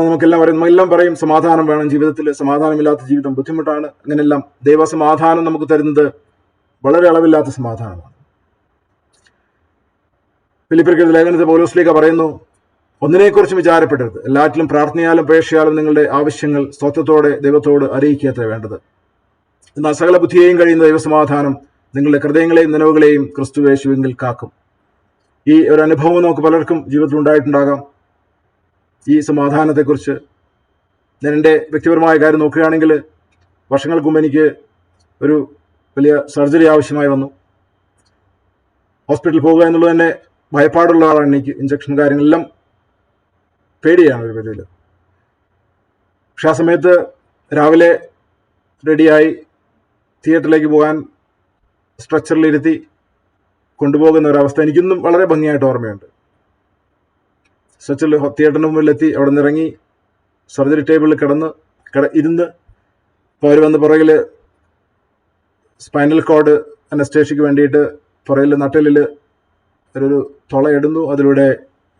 നമുക്കെല്ലാം പറയും സമാധാനം വേണം ജീവിതത്തിൽ, സമാധാനമില്ലാത്ത ജീവിതം ബുദ്ധിമുട്ടാണ്, അങ്ങനെയെല്ലാം. ദൈവസമാധാനം നമുക്ക് തരുന്നത് വളരെ അളവില്ലാത്ത സമാധാനമാണ്. ഫിലിപ്പിയർക്ക് ലേഖനത്തിൽ പൗലോസ്ലീഹ പറയുന്നു, ഒന്നിനെക്കുറിച്ചും വിചാരപ്പെടരുത്, എല്ലാറ്റിലും പ്രാർത്ഥനയാലും പേക്ഷയാലും നിങ്ങളുടെ ആവശ്യങ്ങൾ സ്തോത്രത്തോടെ ദൈവത്തോട് അറിയിക്കത്ര വേണ്ടത്. എന്നാൽ സകല ബുദ്ധിയെയും കഴിയുന്ന ദൈവസമാധാനം നിങ്ങളുടെ ഹൃദയങ്ങളെയും നനവുകളെയും ക്രിസ്തുയേശുവിൽ കാക്കും. ഈ ഒരു അനുഭവം നമുക്ക് പലർക്കും ജീവിതത്തിൽ ഉണ്ടായിട്ടുണ്ടാകാം. ഈ സമാധാനത്തെക്കുറിച്ച് ഞാൻ എൻ്റെ വ്യക്തിപരമായ കാര്യം നോക്കുകയാണെങ്കിൽ, വർഷങ്ങൾക്ക് മുമ്പ് എനിക്ക് ഒരു വലിയ സർജറി ആവശ്യമായി വന്നു. ഹോസ്പിറ്റലിൽ പോകുക എന്നുള്ളത് തന്നെ ഭയപ്പാടുള്ള ആളാണ് എനിക്ക്. ഇഞ്ചക്ഷൻ കാര്യങ്ങളെല്ലാം പേടിയാണ് ഒരു പരിധിയിൽ. പക്ഷെ ആ സമയത്ത് രാവിലെ റെഡിയായി തിയേറ്ററിലേക്ക് പോകാൻ സ്ട്രെച്ചറിലിരുത്തി കൊണ്ടുപോകുന്ന ഒരവസ്ഥ എനിക്കിന്നും വളരെ ഭംഗിയായിട്ട് ഓർമ്മയുണ്ട്. സ്ട്രെച്ചറിൽ തിയേറ്ററിന് മുമ്പിലെത്തി, അവിടെ നിന്ന് ഇറങ്ങി സർജറി ടേബിളിൽ ഇരുന്ന് ഇപ്പോൾ അവർ വന്ന് പുറകിൽ സ്പൈനൽ കോഡ് അനസ്തേഷ്യക്ക് വേണ്ടിയിട്ട് പുറകിൽ നട്ടലിൽ ഒരു തുളയിടുന്നു, അതിലൂടെ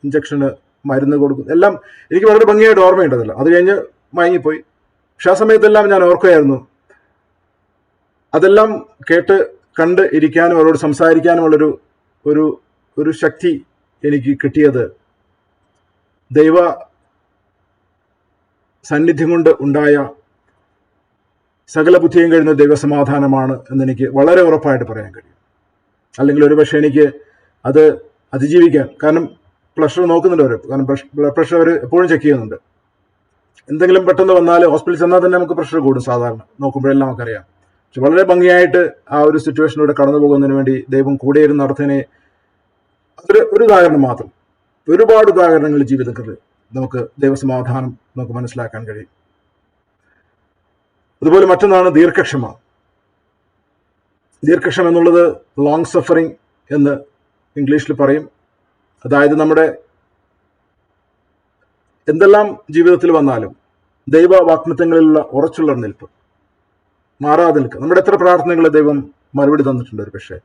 ഇഞ്ചക്ഷന് മരുന്ന് കൊടുക്കുന്നു. എല്ലാം എനിക്ക് വളരെ ഭംഗിയായിട്ട് ഓർമ്മയുണ്ടതല്ല. അത് കഴിഞ്ഞ് മയങ്ങിപ്പോയി. പക്ഷെ ആ സമയത്തെല്ലാം ഞാൻ ഓർക്കുകയായിരുന്നു, അതെല്ലാം കേട്ട് കണ്ട് ഇരിക്കാനും അവരോട് സംസാരിക്കാനുമുള്ളൊരു ഒരു ഒരു ശക്തി എനിക്ക് കിട്ടിയത് ദൈവ സാന്നിധ്യം കൊണ്ട് ഉണ്ടായ സകല ബുദ്ധിയും കഴിയുന്ന ദൈവസമാധാനമാണ് എന്നെനിക്ക് വളരെ ഉറപ്പായിട്ട് പറയാൻ കഴിയും. അല്ലെങ്കിൽ ഒരുപക്ഷെ എനിക്ക് അത് അതിജീവിക്കാൻ, കാരണം പ്രഷർ നോക്കുന്നുണ്ട് അവർ, കാരണം ബ്ലഡ് പ്രഷർ അവർ എപ്പോഴും ചെക്ക് ചെയ്യുന്നുണ്ട്. എന്തെങ്കിലും പെട്ടെന്ന് വന്നാൽ ഹോസ്പിറ്റലിൽ ചെന്നാൽ തന്നെ നമുക്ക് പ്രഷർ കൂടും സാധാരണ, നോക്കുമ്പോഴെല്ലാം നമുക്കറിയാം. പക്ഷെ വളരെ ഭംഗിയായിട്ട് ആ ഒരു സിറ്റുവേഷനിലൂടെ കടന്നു പോകുന്നതിന് വേണ്ടി ദൈവം കൂടെ ഇരുന്ന് നടത്തുന്നതിനെ അതൊരു ഉദാഹരണം മാത്രം. ഒരുപാട് ഉദാഹരണങ്ങൾ ജീവിതത്തിൽ നമുക്ക് ദൈവസമാധാനം നമുക്ക് മനസ്സിലാക്കാൻ കഴിയും. അതുപോലെ മറ്റൊന്നാണ് ദീർഘക്ഷമ. ദീർഘക്ഷമ എന്നുള്ളത് ലോങ് സഫറിങ് എന്ന് ഇംഗ്ലീഷിൽ പറയും. അതായത് നമ്മുടെ എന്തെല്ലാം ജീവിതത്തിൽ വന്നാലും ദൈവ വാഗ്ദത്തങ്ങളിലുള്ള ഉറച്ചുള്ള നിൽപ്പ്, മാറാതെ നിൽക്കുക. നമ്മുടെ എത്ര പ്രാർത്ഥനകൾ ദൈവം മറുപടി തന്നിട്ടുണ്ട്. ഒരു പക്ഷേ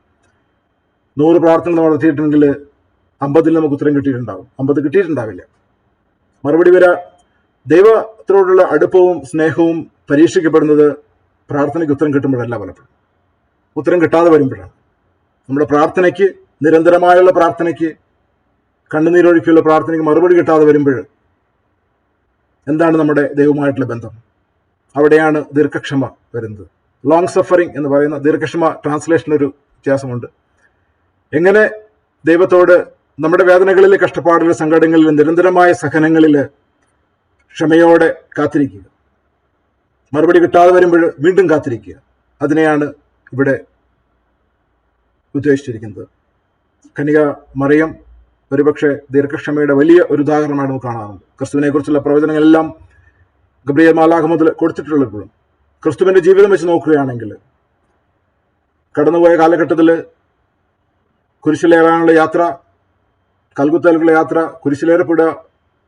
100 പ്രാർത്ഥനകൾ നടത്തിയിട്ടുണ്ടെങ്കിൽ 50 നമുക്ക് ഉത്തരം കിട്ടിയിട്ടുണ്ടാവും, 50 കിട്ടിയിട്ടുണ്ടാവില്ല. മറുപടി ദൈവത്തിനോടുള്ള അടുപ്പവും സ്നേഹവും പരീക്ഷിക്കപ്പെടുന്നത് പ്രാർത്ഥനയ്ക്ക് ഉത്തരം കിട്ടുമ്പോഴല്ല, പലപ്പോഴും ഉത്തരം കിട്ടാതെ വരുമ്പോഴാണ്. നമ്മുടെ പ്രാർത്ഥനയ്ക്ക്, നിരന്തരമായുള്ള പ്രാർത്ഥനയ്ക്ക്, കണ്ണുനീരൊഴുക്കിയുള്ള പ്രാർത്ഥനയ്ക്ക് മറുപടി കിട്ടാതെ വരുമ്പോൾ എന്താണ് നമ്മുടെ ദൈവവുമായിട്ടുള്ള ബന്ധം? അവിടെയാണ് ദീർഘക്ഷമ വരുന്നത്. ലോങ് സഫറിങ് എന്ന് പറയുന്ന ദീർഘക്ഷമ ട്രാൻസ്ലേഷനൊരു വ്യത്യാസമുണ്ട്. എങ്ങനെ ദൈവത്തോട് നമ്മുടെ വേദനകളിൽ, കഷ്ടപ്പാടിൽ, സങ്കടങ്ങളിൽ, നിരന്തരമായ സഹനങ്ങളിൽ ക്ഷമയോടെ കാത്തിരിക്കുക, മറുപടി കിട്ടാതെ വരുമ്പോൾ വീണ്ടും കാത്തിരിക്കുക. അതിനെയാണ് ഇവിടെ ഉദ്ദേശിച്ചിരിക്കുന്നത്. കന്യക മറിയം ഒരുപക്ഷെ ദീർഘക്ഷമയുടെ വലിയ ഒരു ഉദാഹരണമാണ് നമുക്ക് കാണാറുണ്ട്. ക്രിസ്തുവിനെ കുറിച്ചുള്ള പ്രവചനങ്ങളെല്ലാം ഗബ്രിയേൽ മാലാഖ മുതൽ കൊടുത്തിട്ടുള്ളപ്പോഴും ക്രിസ്തുവിന്റെ ജീവിതം വെച്ച് നോക്കുകയാണെങ്കിൽ കടന്നുപോയ കാലഘട്ടത്തിൽ കുരിശിലേറാനുള്ള യാത്ര, കൽകുത്തയിലുള്ള യാത്ര, കുരിശിലേറപ്പെടുക,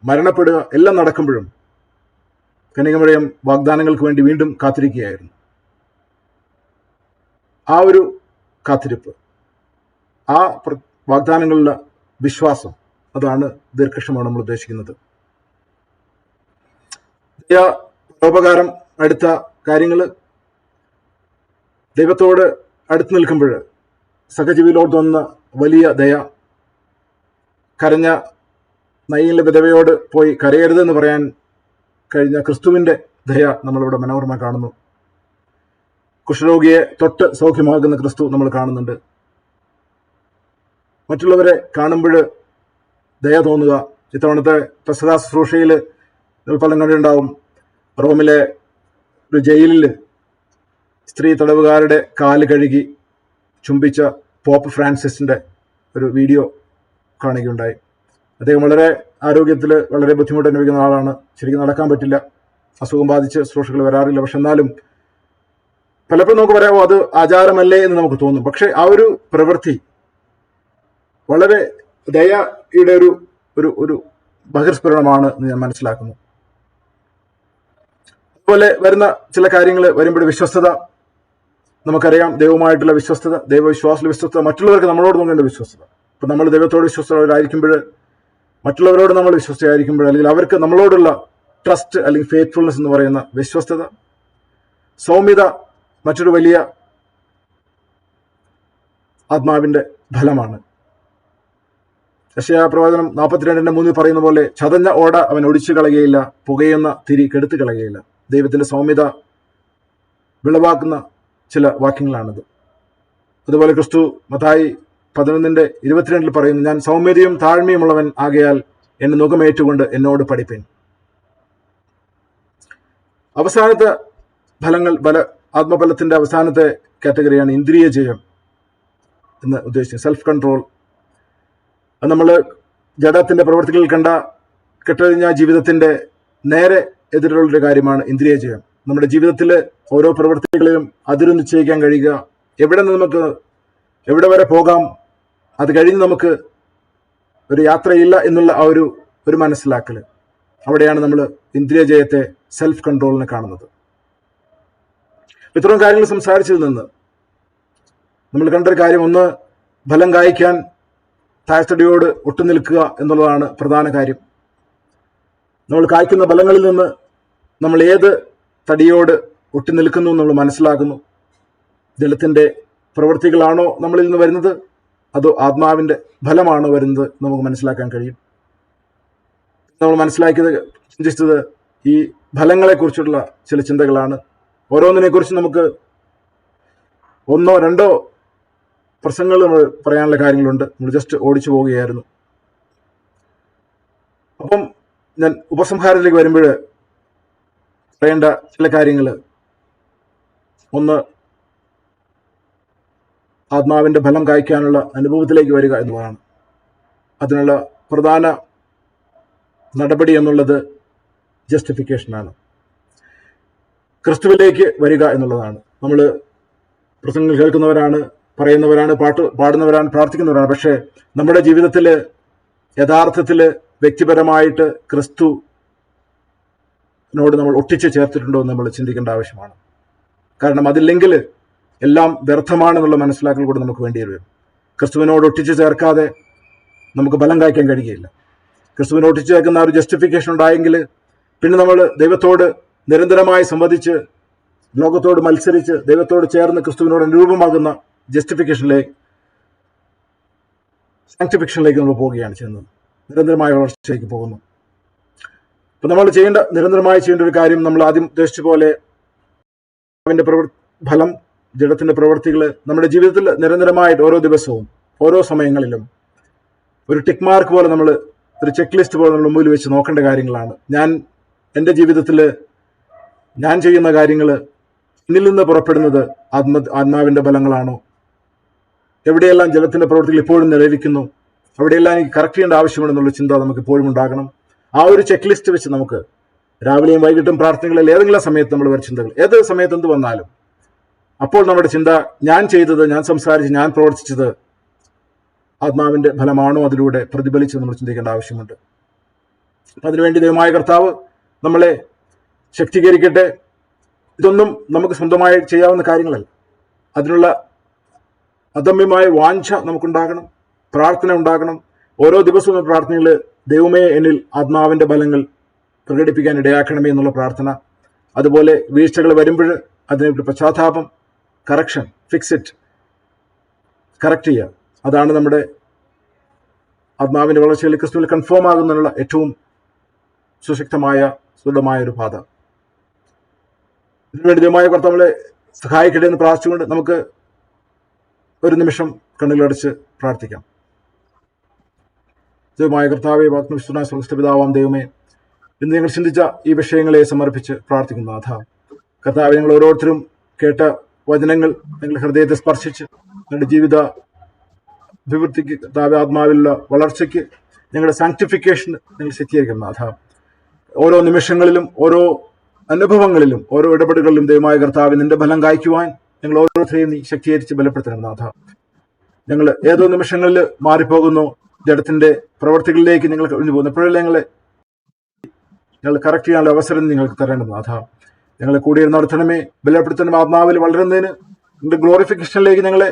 മരണപ്പെടുക എല്ലാം നടക്കുമ്പോഴും കന്യകമറിയം വാഗ്ദാനങ്ങൾക്ക് വേണ്ടി വീണ്ടും കാത്തിരിക്കുകയായിരുന്നു. ആ ഒരു കാത്തിരിപ്പ്, ആ വാഗ്ദാനങ്ങളിലുള്ള വിശ്വാസം, അതാണ് ദീർഘക്ഷമ നമ്മൾ ഉദ്ദേശിക്കുന്നത്. പരോപകാരം, അടുത്ത കാര്യങ്ങൾ, ദൈവത്തോട് അടുത്ത് നിൽക്കുമ്പോൾ സഹജീവിയിലോട്ട് വന്ന വലിയ ദയ, കരഞ്ഞ നയിലെ വിധവയോട് പോയി കരയരുതെന്ന് പറയാൻ കഴിഞ്ഞ ക്രിസ്തുവിൻ്റെ ദയ നമ്മളിവിടെ മനോഹരമായി കാണുന്നു. കുഷ്ഠരോഗിയെ തൊട്ട് സൗഖ്യമാകുന്ന ക്രിസ്തു നമ്മൾ കാണുന്നുണ്ട്. മറ്റുള്ളവരെ കാണുമ്പോൾ ദയ തോന്നുക. ഇത്തവണത്തെ പെസഹ ശുശ്രൂഷയിൽ നിങ്ങൾ പലരും കണ്ടിട്ടുണ്ടാവും. റോമിലെ ഒരു ജയിലിൽ സ്ത്രീ തടവുകാരുടെ കാല് കഴുകി ചുംബിച്ച പോപ്പ് ഫ്രാൻസിസിൻ്റെ ഒരു വീഡിയോ കാണുകയുണ്ടായി. അദ്ദേഹം വളരെ ആരോഗ്യത്തിൽ വളരെ ബുദ്ധിമുട്ട് അനുഭവിക്കുന്ന ആളാണ്. ശരിക്കും നടക്കാൻ പറ്റില്ല, അസുഖം ബാധിച്ച് ശുശ്രൂഷകൾ വരാറില്ല. പക്ഷെ എന്നാലും പലപ്പോഴും നമുക്ക് പറയാമോ അത് ആചാരമല്ലേ എന്ന് നമുക്ക് തോന്നും. പക്ഷെ ആ ഒരു പ്രവൃത്തി വളരെ ദയയുടെ ഒരു ഒരു ഒരു ബഹിർസ്ഫുരണമാണ് എന്ന് ഞാൻ മനസ്സിലാക്കുന്നു. അതുപോലെ വരുന്ന ചില കാര്യങ്ങൾ വരുമ്പോൾ വിശ്വസ്തത, നമുക്കറിയാം ദൈവമായിട്ടുള്ള വിശ്വസ്തത, ദൈവവിശ്വാസത്തിലെ വിശ്വസ്തത, മറ്റുള്ളവർക്ക് നമ്മളോട് നോക്കേണ്ട വിശ്വസ്തത. ഇപ്പം നമ്മൾ ദൈവത്തോട് വിശ്വസ്തരായിരിക്കുമ്പോൾ, മറ്റുള്ളവരോട് നമ്മൾ വിശ്വസ്തയായിരിക്കുമ്പോൾ, അല്ലെങ്കിൽ അവർക്ക് നമ്മളോടുള്ള ട്രസ്റ്റ് അല്ലെങ്കിൽ ഫെയ്ത്ത്ഫുൾനെസ് എന്ന് പറയുന്ന വിശ്വസ്തത, സൗമ്യത മറ്റൊരു വലിയ ആത്മാവിൻ്റെ ഫലമാണ്. യെശയ്യാ പ്രവചനം 42:3 പറയുന്ന പോലെ ചതഞ്ഞ ഓട അവൻ ഒടിച്ചു കളയുകയില്ല, പുകയുന്ന തിരി കെടുത്തു കളയുകയില്ല. ദൈവത്തിൻ്റെ സൗമ്യത വിളവാക്കുന്ന ചില വാക്യങ്ങളാണിത്. അതുപോലെ ക്രിസ്തു മത്തായി 11:22 പറയുന്നു, ഞാൻ സൗമ്യതയും താഴ്മയുമുള്ളവൻ ആകയാൽ എന്നെ മുഖമേറ്റുകൊണ്ട് എന്നോട് പഠിപ്പിൻ. അവസാനത്തെ ഫലങ്ങൾ, ആത്മഫലത്തിന്റെ അവസാനത്തെ കാറ്റഗറിയാണ് ഇന്ദ്രിയ ജയം എന്ന് ഉദ്ദേശിച്ചത്, സെൽഫ് കൺട്രോൾ. അത് നമ്മൾ ജഡത്തിന്റെ പ്രവൃത്തികളിൽ കെട്ടഴിഞ്ഞ ജീവിതത്തിന്റെ നേരെ എതിരുള്ളൊരു കാര്യമാണ് ഇന്ദ്രിയ ജയം. നമ്മുടെ ജീവിതത്തിൽ ഓരോ പ്രവൃത്തികളിലും അതിര് നിശ്ചയിക്കാൻ കഴിയുക, എവിടെ വരെ പോകാം, അത് കഴിഞ്ഞ് നമുക്ക് ഒരു യാത്രയില്ല എന്നുള്ള ആ ഒരു മനസ്സിലാക്കൽ. അവിടെയാണ് നമ്മൾ ഇന്ദ്രിയ ജയത്തെ, സെൽഫ് കൺട്രോളിനെ കാണുന്നത്. ഇത്രയും കാര്യങ്ങൾ സംസാരിച്ചതിൽ നിന്ന് നമ്മൾ കണ്ടൊരു കാര്യം, ഒന്ന്, ഫലം കായ്ക്കാൻ താഴ്ത്തടിയോട് ഒട്ടുനിൽക്കുക എന്നുള്ളതാണ് പ്രധാന കാര്യം. നമ്മൾ കായ്ക്കുന്ന ഫലങ്ങളിൽ നിന്ന് നമ്മൾ ഏത് തടിയോട് ഒട്ടിനിൽക്കുന്നു നമ്മൾ മനസ്സിലാക്കുന്നു. ജലത്തിൻ്റെ പ്രവൃത്തികളാണോ നമ്മളിൽ നിന്ന് വരുന്നത്, അതോ ആത്മാവിൻ്റെ ഫലമാണോ വരുന്നത് നമുക്ക് മനസ്സിലാക്കാൻ കഴിയും. നമ്മൾ ചിന്തിച്ചത് ഈ ഫലങ്ങളെക്കുറിച്ചുള്ള ചില ചിന്തകളാണ്. ഓരോന്നിനെക്കുറിച്ച് നമുക്ക് 1-2 പ്രസംഗങ്ങൾ നമ്മൾ പറയാനുള്ള കാര്യങ്ങളുണ്ട്. നമ്മൾ ജസ്റ്റ് ഓടിച്ചു പോവുകയായിരുന്നു. അപ്പം ഞാൻ ഉപസംഹാരത്തിലേക്ക് വരുമ്പോൾ പറയേണ്ട ചില കാര്യങ്ങൾ, ഒന്ന്, ആത്മാവിൻ്റെ ഫലം കായ്ക്കാനുള്ള അനുഭവത്തിലേക്ക് വരിക എന്നുള്ളതാണ്. അതിനുള്ള പ്രധാന നടപടി എന്നുള്ളത് ജസ്റ്റിഫിക്കേഷനാണ്, ക്രിസ്തുവിലേക്ക് വരിക എന്നുള്ളതാണ്. നമ്മൾ പ്രസംഗങ്ങൾ കേൾക്കുന്നവരാണ്, പറയുന്നവരാണ്, പാട്ട് പാടുന്നവരാണ്, പ്രാർത്ഥിക്കുന്നവരാണ്. പക്ഷേ നമ്മുടെ ജീവിതത്തിൽ യഥാർത്ഥത്തിൽ വ്യക്തിപരമായിട്ട് ക്രിസ്തുവിനോട് നമ്മൾ ഒട്ടിച്ച് ചേർത്തിട്ടുണ്ടോ എന്ന് നമ്മൾ ചിന്തിക്കേണ്ട ആവശ്യമാണ്. കാരണം അതില്ലെങ്കിൽ എല്ലാം വ്യർത്ഥമാണെന്നുള്ള മനസ്സിലാക്കൽ കൂടെ നമുക്ക് വേണ്ടി വരും. ക്രിസ്തുവിനോട് ഒട്ടിച്ച് ചേർക്കാതെ നമുക്ക് ഫലം കായ്ക്കാൻ കഴിയുകയില്ല. ക്രിസ്തുവിനോട് ഒട്ടിച്ച് ചേർക്കുന്ന ആ ഒരു ജസ്റ്റിഫിക്കേഷൻ ഉണ്ടായെങ്കിൽ പിന്നെ നമ്മൾ ദൈവത്തോട് നിരന്തരമായി സംവദിച്ച്, ലോകത്തോട് മത്സരിച്ച്, ദൈവത്തോട് ചേർന്ന് ക്രിസ്തുവിനോട് അനുരൂപമാകുന്ന സാങ്ക്ടിഫിക്കേഷനിലേക്ക് നമ്മൾ പോവുകയാണ് ചെയ്യുന്നത്. നിരന്തരമായ വളർച്ചയിലേക്ക് പോകുന്നു. അപ്പം നമ്മൾ നിരന്തരമായി ചെയ്യേണ്ട ഒരു കാര്യം, നമ്മൾ ആദ്യം ഉദ്ദേശിച്ച പോലെ അവൻ്റെ ഫലം, ജഡത്തിന്റെ പ്രവൃത്തികൾ നമ്മുടെ ജീവിതത്തിൽ നിരന്തരമായിട്ട് ഓരോ ദിവസവും ഓരോ സമയങ്ങളിലും ഒരു ടിക്ക് മാർക്ക് പോലെ, നമ്മൾ ഒരു ചെക്ക് ലിസ്റ്റ് പോലെ നമ്മൾ മുമ്പിൽ വെച്ച് നോക്കേണ്ട കാര്യങ്ങളാണ്. എൻ്റെ ജീവിതത്തിൽ ഞാൻ ചെയ്യുന്ന കാര്യങ്ങൾ എന്നിൽ നിന്ന് പുറപ്പെടുന്നത് ആത്മാവിൻ്റെ ഫലങ്ങളാണോ? എവിടെയെല്ലാം ജലത്തിന്റെ പ്രവൃത്തികൾ ഇപ്പോഴും നിലനിൽക്കുന്നു, അവിടെയെല്ലാം എനിക്ക് കറക്റ്റ് ചെയ്യേണ്ട ആവശ്യമുണ്ടെന്നുള്ള ചിന്ത നമുക്ക് ഇപ്പോഴും ഉണ്ടാകണം. ആ ഒരു ചെക്ക് ലിസ്റ്റ് വെച്ച് നമുക്ക് രാവിലെയും വൈകിട്ടും പ്രാർത്ഥനകളിൽ ഏതെങ്കിലും സമയത്ത് നമ്മൾ ഒരു ചിന്തകൾ, ഏത് സമയത്ത് എന്ത് വന്നാലും, അപ്പോൾ നമ്മുടെ ചിന്ത, ഞാൻ ചെയ്തത്, ഞാൻ സംസാരിച്ച്, ഞാൻ പ്രവർത്തിച്ചത് ആത്മാവിൻ്റെ ഫലമാണോ അതിലൂടെ പ്രതിഫലിച്ച് നമ്മൾ ചിന്തിക്കേണ്ട ആവശ്യമുണ്ട്. അതിനുവേണ്ടി ദൈവമായ കർത്താവ് നമ്മളെ ശക്തീകരിക്കട്ടെ. ഇതൊന്നും നമുക്ക് സ്വന്തമായി ചെയ്യാവുന്ന കാര്യങ്ങളല്ല. അതിനുള്ള അദമ്യമായ വാഞ്ച നമുക്കുണ്ടാകണം, പ്രാർത്ഥന ഉണ്ടാകണം. ഓരോ ദിവസവും പ്രാർത്ഥനയിൽ ദൈവമേ എന്നിൽ ആത്മാവിൻ്റെ ഫലങ്ങൾ പ്രകടിപ്പിക്കാൻ ഇടയാക്കണമേ എന്നുള്ള പ്രാർത്ഥന. അതുപോലെ വീഴ്ചകൾ വരുമ്പോൾ അതിനെ പശ്ചാത്താപം, കറക്ഷൻ, ഫിക്സ് ഇറ്റ്, കറക്റ്റ് ചെയ്യുക. അതാണ് നമ്മുടെ ആത്മാവിന്റെ വളർച്ചയിൽ ക്രിസ്തുവിൽ കൺഫേം ആകുന്നതിനുള്ള ഏറ്റവും സുശക്തമായ സുദൃഢമായ ഒരു പാത. ഇതിനുവേണ്ടി ദൈവമായ കർത്താവിനെ സഹായിക്കട്ടെ എന്ന് പ്രാർത്ഥിച്ചുകൊണ്ട് നമുക്ക് ഒരു നിമിഷം കണ്ണുകളടച്ച് പ്രാർത്ഥിക്കാം. ദൈവമായ കർത്താവെ, വാഗ്ദത്തമായ സ്വർഗ്ഗസ്ഥ പിതാവാം ദൈവമേ, ഇന്ന് ഞങ്ങൾ ചിന്തിച്ച ഈ വിഷയങ്ങളെ സമർപ്പിച്ച് പ്രാർത്ഥിക്കുന്നു. നാഥ കർത്താവെ, ഞങ്ങൾ ഓരോരുത്തരും കേട്ട വചനങ്ങൾ ഞങ്ങളുടെ ഹൃദയത്തെ സ്പർശിച്ച് ഞങ്ങളുടെ ജീവിത അഭിവൃദ്ധിക്ക്, കർത്താവെ ആത്മാവിലുള്ള വളർച്ചയ്ക്ക്, ഞങ്ങളുടെ സാങ്ക്ടിഫിക്കേഷന് ഞങ്ങൾ ശക്തീകരിക്കണം. നാഥ ഓരോ നിമിഷങ്ങളിലും ഓരോ അനുഭവങ്ങളിലും ഓരോ ഇടപെടലുകളിലും ദൈവമായ കർത്താവ് നിന്റെ ഫലം കായ്ക്കുവാൻ ഞങ്ങൾ ഓരോരുത്തരെയും നീ ശക്തീകരിച്ച് ബലപ്പെടുത്തണം. നാഥ ഞങ്ങൾ ഏതോ നിമിഷങ്ങളിൽ മാറിപ്പോകുന്നു, ജഡത്തിന്റെ പ്രവർത്തികളിലേക്ക് നിങ്ങൾ കഴിഞ്ഞു പോകുന്നു. എപ്പോഴെല്ലാം ഞങ്ങൾ കറക്റ്റ് ചെയ്യാനുള്ള അവസരം നിങ്ങൾക്ക് തരേണ്ടത്. നാഥ ഞങ്ങളെ കൂടി നടത്തണമേ, ബലപ്പെടുത്തണം. ആത്മാവിൽ വളരുന്നതിന് നിന്റെ ഗ്ലോറിഫിക്കേഷനിലേക്ക് ഞങ്ങളെ